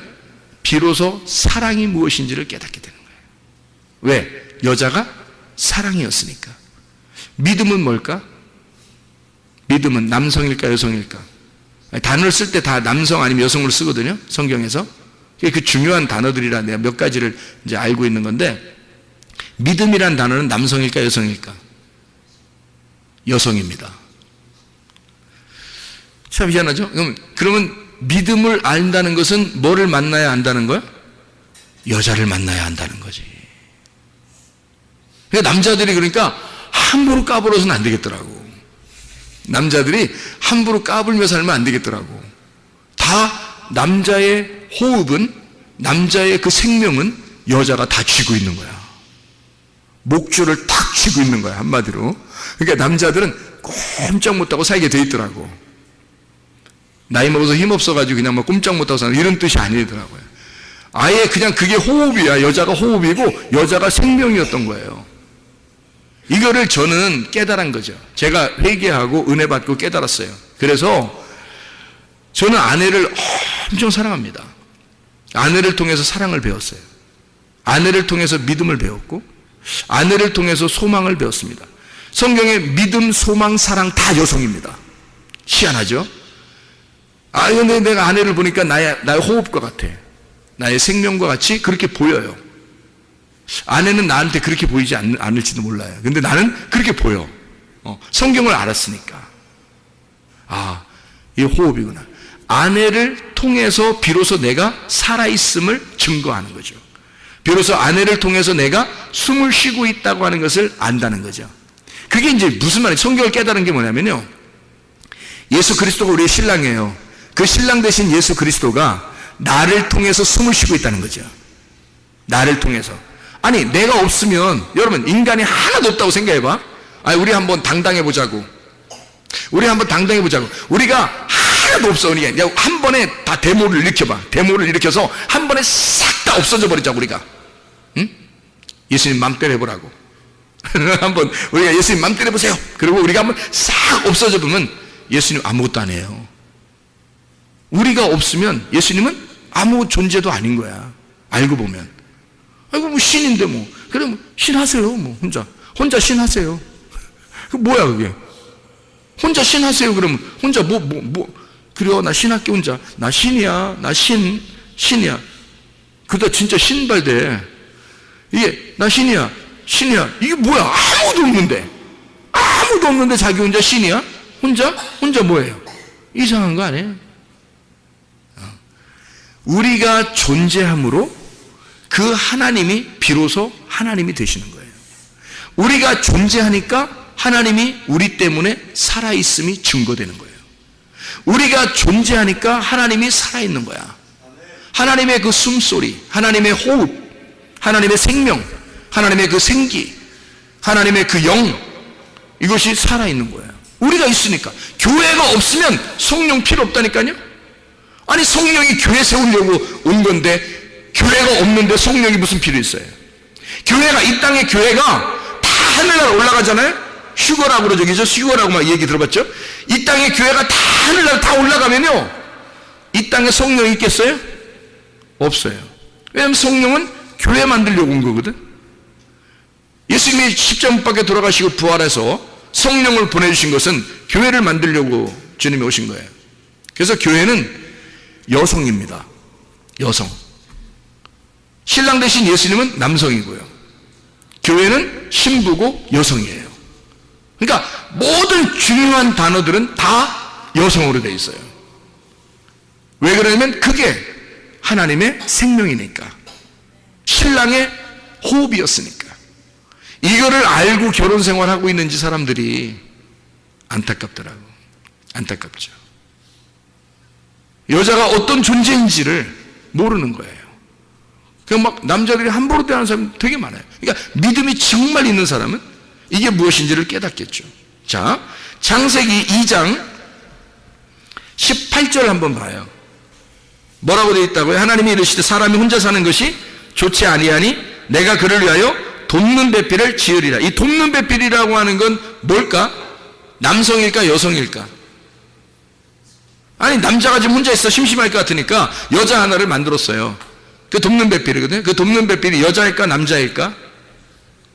비로소 사랑이 무엇인지를 깨닫게 되는 거예요. 왜? 여자가 사랑이었으니까. 믿음은 뭘까? 믿음은 남성일까 여성일까? 단어를 쓸 때 다 남성 아니면 여성으로 쓰거든요, 성경에서. 그 중요한 단어들이라 내가 몇 가지를 이제 알고 있는 건데, 믿음이란 단어는 남성일까 여성일까? 여성입니다. 참 희한하죠? 그러면 믿음을 안다는 것은 뭐를 만나야 안다는 거야? 여자를 만나야 한다는 거지. 그러니까 남자들이 그러니까 함부로 까불어서는 안 되겠더라고. 남자들이 함부로 까불며 살면 안 되겠더라고. 다 남자의 호흡은, 남자의 그 생명은 여자가 다 쥐고 있는 거야. 목줄을 탁 쥐고 있는 거야, 한마디로. 그러니까 남자들은 꼼짝 못하고 살게 돼 있더라고. 나이 먹어서 힘없어가지고 그냥 뭐 꼼짝 못하고 사는 이런 뜻이 아니더라고요. 아예 그냥 그게 호흡이야. 여자가 호흡이고 여자가 생명이었던 거예요. 이거를 저는 깨달은 거죠. 제가 회개하고 은혜 받고 깨달았어요. 그래서 저는 아내를 엄청 사랑합니다. 아내를 통해서 사랑을 배웠어요. 아내를 통해서 믿음을 배웠고, 아내를 통해서 소망을 배웠습니다. 성경에 믿음, 소망, 사랑 다 여성입니다. 희한하죠? 근데 내가 아내를 보니까 나의 호흡과 같아. 나의 생명과 같이 그렇게 보여요. 아내는 나한테 그렇게 보이지 않을지도 몰라요. 근데 나는 그렇게 보여. 성경을 알았으니까. 이 호흡이구나. 아내를 통해서 비로소 내가 살아있음을 증거하는 거죠. 비로소 아내를 통해서 내가 숨을 쉬고 있다고 하는 것을 안다는 거죠. 그게 이제 무슨 말이에요? 성경을 깨달은 게 뭐냐면요, 예수 그리스도가 우리의 신랑이에요. 그 신랑 되신 예수 그리스도가 나를 통해서 숨을 쉬고 있다는 거죠. 나를 통해서. 아니, 내가 없으면, 여러분, 인간이 하나도 없다고 생각해봐. 우리 한번 당당해보자고. 우리가 하나도 없어. 우리가 한 번에 다 데모를 일으켜봐. 데모를 일으켜서 한 번에 싹 다 없어져 버리자고, 우리가. 응? 예수님 맘대로 해보라고. 한번 우리가 예수님 맘대로 해보세요. 그리고 우리가 한번 싹 없어져 보면 예수님 아무것도 안 해요. 우리가 없으면 예수님은 아무 존재도 아닌 거야. 알고 보면. 뭐 신인데 뭐. 그래, 뭐, 신하세요. 뭐, 혼자 신하세요. 그 뭐야, 그게. 혼자 신하세요. 그러면, 혼자 그래요. 나 신할게, 혼자. 나 신이야. 나 신이야. 그러다 진짜 신발돼. 이게, 나 신이야. 이게 뭐야. 아무도 없는데 자기 혼자 신이야? 혼자 뭐예요? 이상한 거 아니에요? 우리가 존재함으로 그 하나님이 비로소 하나님이 되시는 거예요. 우리가 존재하니까 하나님이 우리 때문에 살아있음이 증거되는 거예요. 우리가 존재하니까 하나님이 살아있는 거야. 하나님의 그 숨소리, 하나님의 호흡, 하나님의 생명, 하나님의 그 생기, 하나님의 그 영, 이것이 살아있는 거예요. 우리가 있으니까. 교회가 없으면 성령 필요 없다니까요. 아니, 성령이 교회 세우려고 온 건데 교회가 없는데 성령이 무슨 필요 있어요? 교회가, 이 땅의 교회가 다 하늘나라 올라가잖아요. 휴거라고 그러죠. 그죠? 휴거라고 막 얘기 들어봤죠? 이 땅의 교회가 다 하늘나라 다 올라가면요, 이 땅에 성령이 있겠어요? 없어요. 왜냐하면 성령은 교회 만들려고 온 거거든. 예수님이 십자가 못 박혀 돌아가시고 부활해서 성령을 보내주신 것은 교회를 만들려고 주님이 오신 거예요. 그래서 교회는 여성입니다. 여성. 신랑 대신 예수님은 남성이고요. 교회는 신부고 여성이에요. 그러니까 모든 중요한 단어들은 다 여성으로 되어 있어요. 왜 그러냐면 그게 하나님의 생명이니까. 신랑의 호흡이었으니까. 이거를 알고 결혼 생활하고 있는지 사람들이 안타깝더라고. 안타깝죠. 여자가 어떤 존재인지를 모르는 거예요. 그냥 막 남자들이 함부로 대하는 사람 되게 많아요. 그러니까 믿음이 정말 있는 사람은 이게 무엇인지를 깨닫겠죠. 자, 창세기 2장 18절 한번 봐요. 뭐라고 되어 있다고요? 하나님이 이르시되 사람이 혼자 사는 것이 좋지 아니하니 내가 그를 위하여 돕는 배필을 지으리라. 이 돕는 배필이라고 하는 건 뭘까? 남성일까 여성일까? 아니 남자가 지금 혼자 있어 심심할 것 같으니까 여자 하나를 만들었어요. 그 돕는 배필이거든요. 그 돕는 배필이 여자일까 남자일까?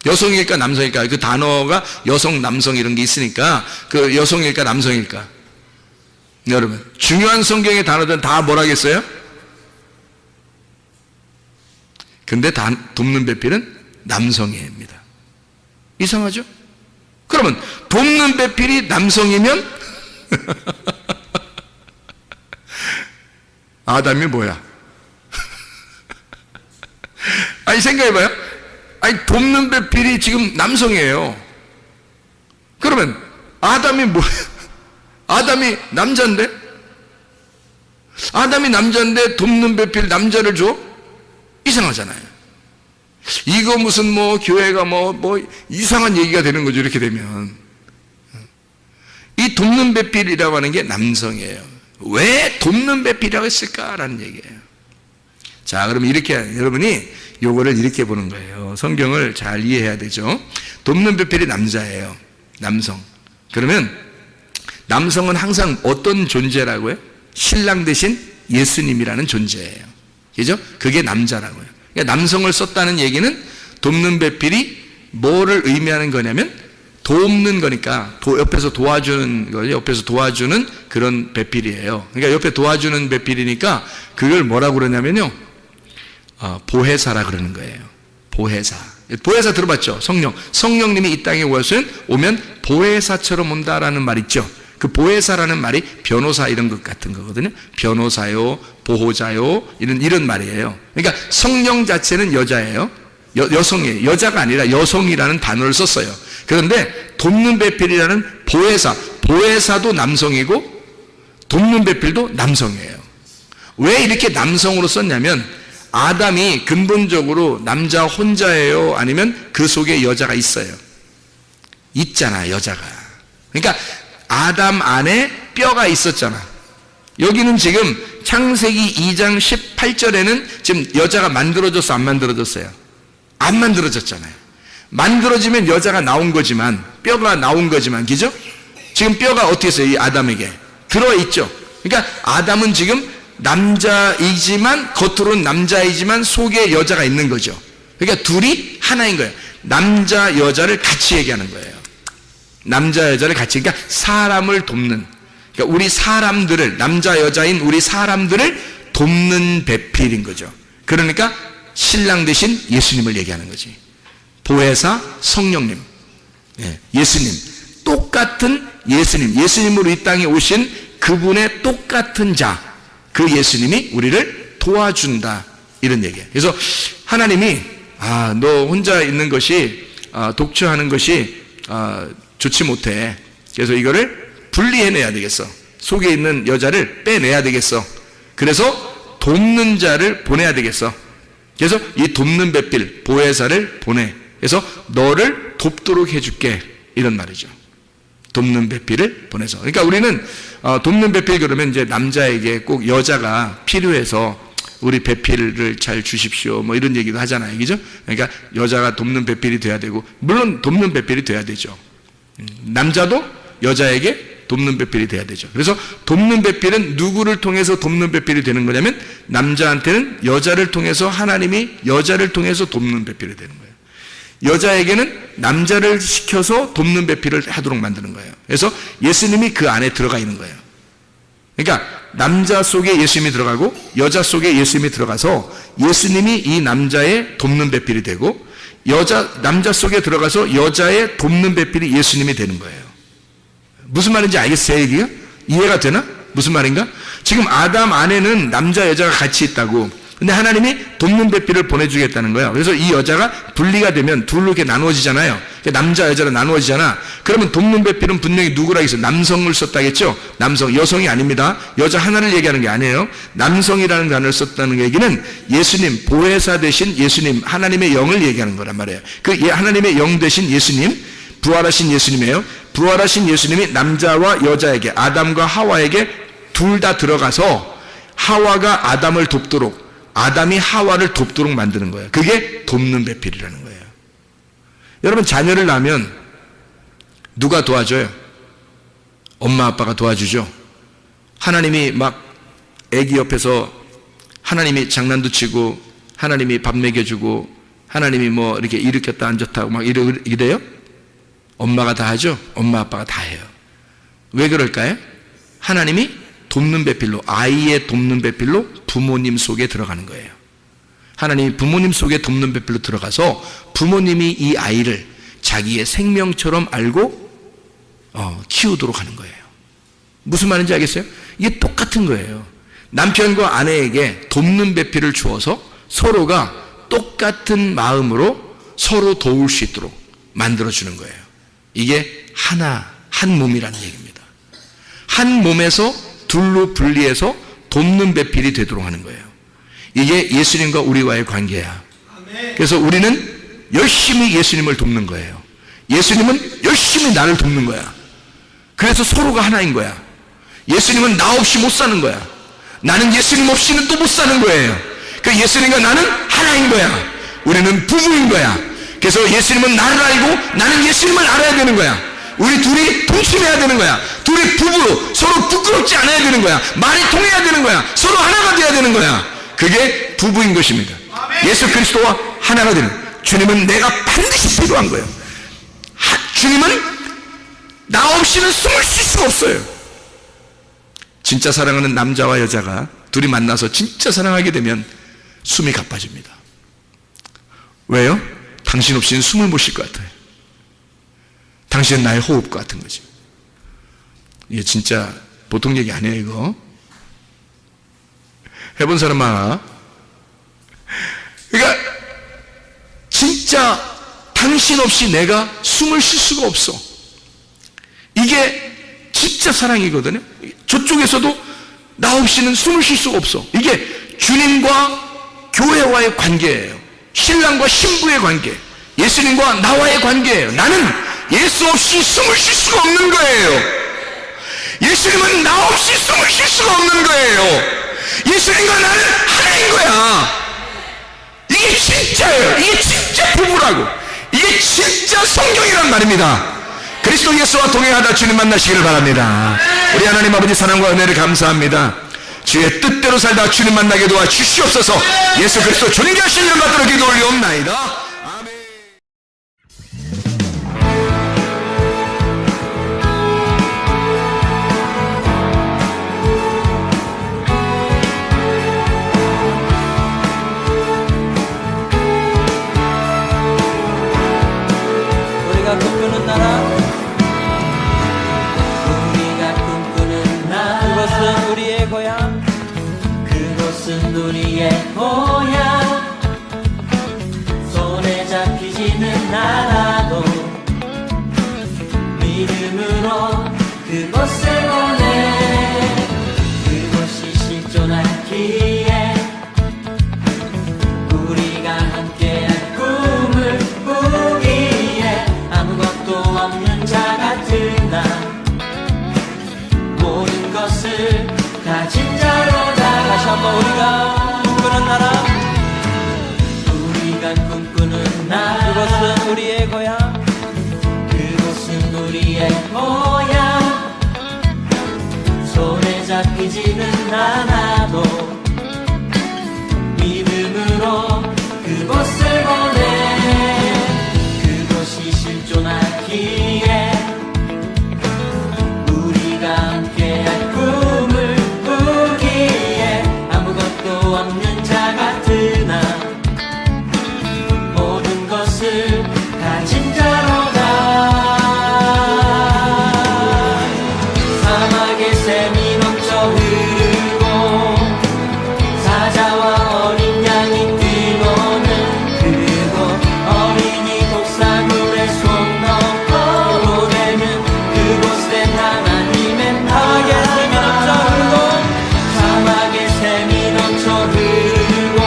여성일까 남성일까? 그 단어가 여성 남성 이런 게 있으니까 그 여성일까 남성일까? 여러분 중요한 성경의 단어들은 다 뭐라겠어요? 근데 돕는 배필은 남성입니다. 이상하죠? 그러면 돕는 배필이 남성이면 아담이 뭐야? 아니 생각해봐요. 아니 돕는 배필이 지금 남성이에요. 그러면 아담이 뭐야? 아담이 남자인데? 아담이 남자인데 돕는 배필 남자를 줘? 이상하잖아요. 이거 무슨 뭐 교회가 뭐 이상한 얘기가 되는 거죠. 이렇게 되면 이 돕는 배필이라고 하는 게 남성이에요. 왜 돕는 배필이라고 했을까라는 얘기예요. 자, 그럼 이렇게 여러분이 요거를 이렇게 보는 거예요. 성경을 잘 이해해야 되죠. 돕는 배필이 남자예요. 남성. 그러면 남성은 항상 어떤 존재라고요? 신랑 대신 예수님이라는 존재예요. 그죠? 그게 남자라고요. 그러니까 남성을 썼다는 얘기는 돕는 배필이 뭐를 의미하는 거냐면 돕는 거니까 옆에서 도와주는 거죠. 옆에서 도와주는 그런 배필이에요. 그러니까 옆에 도와주는 배필이니까 그걸 뭐라고 그러냐면요. 보혜사라 그러는 거예요. 보혜사. 보혜사 들어봤죠? 성령님이 이 땅에 오면 보혜사처럼 온다라는 말 있죠. 그 보혜사라는 말이 변호사 이런 것 같은 거거든요. 변호사요, 보호자요, 이런 말이에요. 그러니까 성령 자체는 여자예요. 여성이에요. 여자가 아니라 여성이라는 단어를 썼어요. 그런데 돕는 배필이라는 보혜사도 남성이고 돕는 배필도 남성이에요. 왜 이렇게 남성으로 썼냐면 아담이 근본적으로 남자 혼자예요? 아니면 그 속에 여자가 있어요? 있잖아, 여자가. 그러니까 아담 안에 뼈가 있었잖아. 여기는 지금 창세기 2장 18절에는 지금 여자가 만들어졌어, 안 만들어졌어요? 안 만들어졌잖아요. 만들어지면 여자가 나온 거지만, 뼈가 나온 거지만, 그죠? 지금 뼈가 어떻게 했어요? 이 아담에게 들어있죠. 그러니까 아담은 지금 남자이지만, 겉으로는 남자이지만 속에 여자가 있는 거죠. 그러니까 둘이 하나인 거예요. 남자 여자를 같이 얘기하는 거예요. 남자 여자를 같이, 그러니까 사람을 돕는, 그러니까 우리 사람들을, 남자 여자인 우리 사람들을 돕는 배필인 거죠. 그러니까 신랑 대신 예수님을 얘기하는 거지. 보혜사, 성령님, 예수님, 똑같은 예수님으로 이 땅에 오신 그분의 똑같은 자, 그 예수님이 우리를 도와준다, 이런 얘기예요. 그래서 하나님이 너 혼자 있는 것이, 독처하는 것이 좋지 못해. 그래서 이거를 분리해내야 되겠어. 속에 있는 여자를 빼내야 되겠어. 그래서 돕는 자를 보내야 되겠어. 그래서 이 돕는 배필, 보혜사를 보내. 그래서 너를 돕도록 해줄게, 이런 말이죠. 돕는 배필을 보내서. 그러니까 우리는 돕는 배필 그러면 이제 남자에게 꼭 여자가 필요해서 우리 배필을 잘 주십시오, 뭐 이런 얘기도 하잖아요, 그죠? 그러니까 여자가 돕는 배필이 돼야 되고, 물론 돕는 배필이 돼야 되죠. 남자도 여자에게 돕는 배필이 돼야 되죠. 그래서 돕는 배필은 누구를 통해서 돕는 배필이 되는 거냐면 남자한테는 여자를 통해서, 하나님이 여자를 통해서 돕는 배필이 되는 거예요. 여자에게는 남자를 시켜서 돕는 배필을 하도록 만드는 거예요. 그래서 예수님이 그 안에 들어가 있는 거예요. 그러니까 남자 속에 예수님이 들어가고 여자 속에 예수님이 들어가서 예수님이 이 남자의 돕는 배필이 되고, 남자 속에 들어가서 여자의 돕는 배필이 예수님이 되는 거예요. 무슨 말인지 알겠어요? 얘기가? 이해가 되나? 무슨 말인가? 지금 아담 안에는 남자 여자가 같이 있다고. 근데 하나님이 돕는 배필을 보내주겠다는 거예요. 그래서 이 여자가 분리가 되면 둘로 이렇게 나누어지잖아요. 남자 여자로 나누어지잖아. 그러면 돕는 배필은 분명히 누구라 했어요? 남성을 썼다겠죠? 남성, 여성이 아닙니다. 여자 하나를 얘기하는 게 아니에요. 남성이라는 단어를 썼다는 얘기는 예수님, 보혜사 대신 예수님, 하나님의 영을 얘기하는 거란 말이에요. 그 하나님의 영 대신 예수님, 부활하신 예수님이에요. 부활하신 예수님이 남자와 여자에게, 아담과 하와에게 둘 다 들어가서 하와가 아담을 돕도록, 아담이 하와를 돕도록 만드는 거예요. 그게 돕는 배필이라는 거예요. 여러분, 자녀를 낳으면 누가 도와줘요? 엄마 아빠가 도와주죠. 하나님이 막 애기 옆에서 하나님이 장난도 치고 하나님이 밥 먹여주고 하나님이 뭐 이렇게 일으켰다 앉았다 막 이래요? 엄마가 다 하죠? 엄마 아빠가 다 해요. 왜 그럴까요? 하나님이 돕는 배필로, 아이의 돕는 배필로 부모님 속에 들어가는 거예요. 하나님이 부모님 속에 돕는 배필로 들어가서 부모님이 이 아이를 자기의 생명처럼 알고 키우도록 하는 거예요. 무슨 말인지 알겠어요? 이게 똑같은 거예요. 남편과 아내에게 돕는 배필을 주어서 서로가 똑같은 마음으로 서로 도울 수 있도록 만들어주는 거예요. 이게 한 몸이라는 얘기입니다. 한 몸에서 둘로 분리해서 돕는 배필이 되도록 하는 거예요. 이게 예수님과 우리와의 관계야. 그래서 우리는 열심히 예수님을 돕는 거예요. 예수님은 열심히 나를 돕는 거야. 그래서 서로가 하나인 거야. 예수님은 나 없이 못 사는 거야. 나는 예수님 없이는 또 못 사는 거예요. 그 예수님과 나는 하나인 거야. 우리는 부부인 거야. 그래서 예수님은 나를 알고 나는 예수님을 알아야 되는 거야. 우리 둘이 동침해야 되는 거야. 둘이 부부로 서로 부끄럽지 않아야 되는 거야. 말이 통해야 되는 거야. 서로 하나가 돼야 되는 거야. 그게 부부인 것입니다. 예수 그리스도와 하나가 되는, 주님은 내가 반드시 필요한 거예요. 주님은 나 없이는 숨을 쉴 수가 없어요. 진짜 사랑하는 남자와 여자가 둘이 만나서 진짜 사랑하게 되면 숨이 가빠집니다. 왜요? 당신 없이는 숨을 못 쉴 것 같아요. 당신은 나의 호흡과 같은 거지. 이게 진짜 보통 얘기 아니에요, 이거. 해본 사람 많아. 그러니까 진짜 당신 없이 내가 숨을 쉴 수가 없어. 이게 진짜 사랑이거든요. 저쪽에서도 나 없이는 숨을 쉴 수가 없어. 이게 주님과 교회와의 관계예요. 신랑과 신부의 관계, 예수님과 나와의 관계예요. 나는 예수 없이 숨을 쉴 수가 없는 거예요. 예수님은 나 없이 숨을 쉴 수가 없는 거예요. 예수님과 나는 하나인 거야. 이게 진짜예요. 이게 진짜 부부라고. 이게 진짜 성경이란 말입니다. 그리스도 예수와 동행하다 주님 만나시기를 바랍니다. 우리 하나님 아버지 사랑과 은혜를 감사합니다. 주의 뜻대로 살다 주님 만나게 도와 주시옵소서. 예수 그리스도 존귀하신 이름 받들어 기도 올리옵나이다. 우리가 꿈꾸는 나라, 그것은 우리의 고향, 그곳은 우리의 고향. 손에 잡히지는 않아도 믿음으로 그곳을 보내. 그곳이 실존하기에 우리가 함께한 꿈을 꾸기에 아무것도 없는 자 같은 나, 모든 것을 가진 자로다. 다시 한번 우리가 꿈꾸는 나라, 우리가 꿈꾸는 나라, 그것은 우리의 고향, 그곳은 우리의 고향. 손에 잡히지는 않아도 믿음으로 그곳을 보내. 그곳이 실존하기에 우리가 함께한 꿈을 꾸기에 아무것도 없는 자 같은 나, 모든 것을 가진 자로다. 사막의 샘이 넘쳐 흐르고 사자와 어린 양이 뛰노는 그곳, 어린이 독사물에 손 넣고 되는 그곳엔 하나님의 나라. 사막의 샘이 넘쳐 흐르고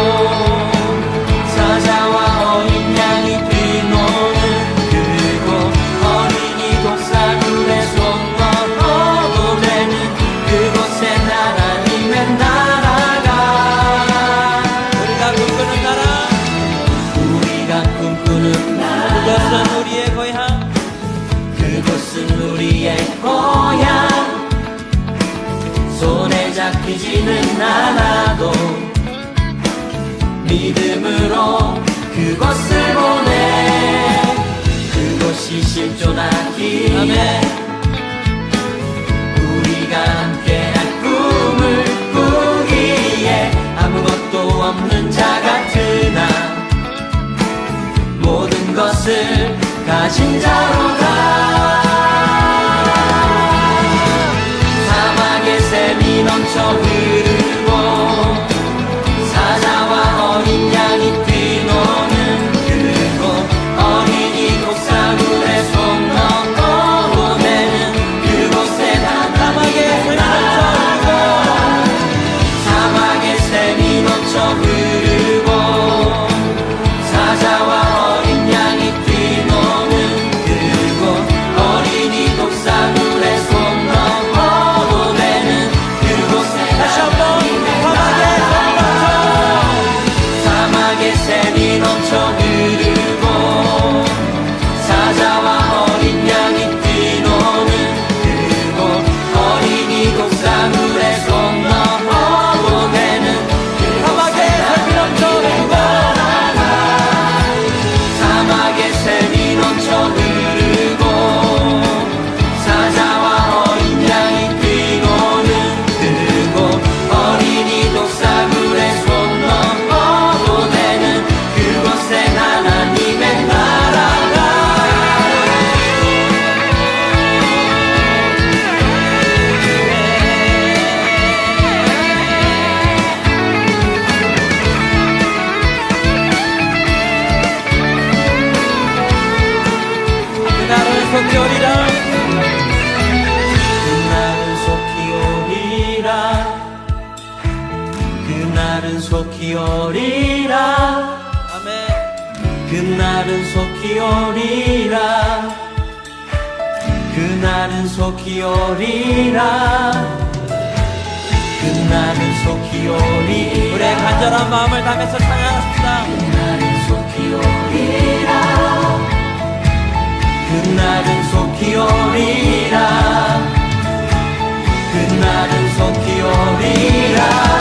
사자와 어린 양이 뛰노는 그곳, 어린이 독사물에 손 넣고 되는 그곳엔 하나님의 나라가. 우리가 꿈꾸는 나라, 우리가 꿈꾸는 나라, 그것은 우리의 고향, 그곳은 우리의 고향. 손 보이지는 않아도 믿음으로 그것을 보내 그것이 실존하기에 아멘. 우리가 함께한 꿈을 꾸기에 아무것도 없는 자 같으나 모든 것을 가진 자로다. 사막의 샘이 넘쳐 흐르고 사자와 어린 양이 뛰노는 그곳 어린이 독사물에 손 넣어 보내는 그곳에 사막의 샘이 넘쳐 흐르고 사자와 어린 양이 뛰노는 그곳 어린이 독사물에 손 넣어 보내는 그곳에 다시 한번 사막의 샘이 넘쳐 흐르고 사자와 어린 양이 뛰노는 그곳 어린이 독사물에 손 넣어 보내는 사막의 샘이 넘쳐 흐르고 사막의 샘이 넘쳐 흐르고 사자와 어린 양이 뛰노는 그곳 어린이 독사물에 손 넣어 보내는 그곳에 하나님의 나라가 그날은 속히 오리라. 그날은 속히 오리라 그날은 속히 오리라 아멘. 그날은 속히 오리라 그날은 속히 오리라 그날은 속히 오리라 우리의 간절한 마음을 담아서 찬양합시다. 그날은 속히 오리라 그날은 속히 오리라 그날은 속히 오리라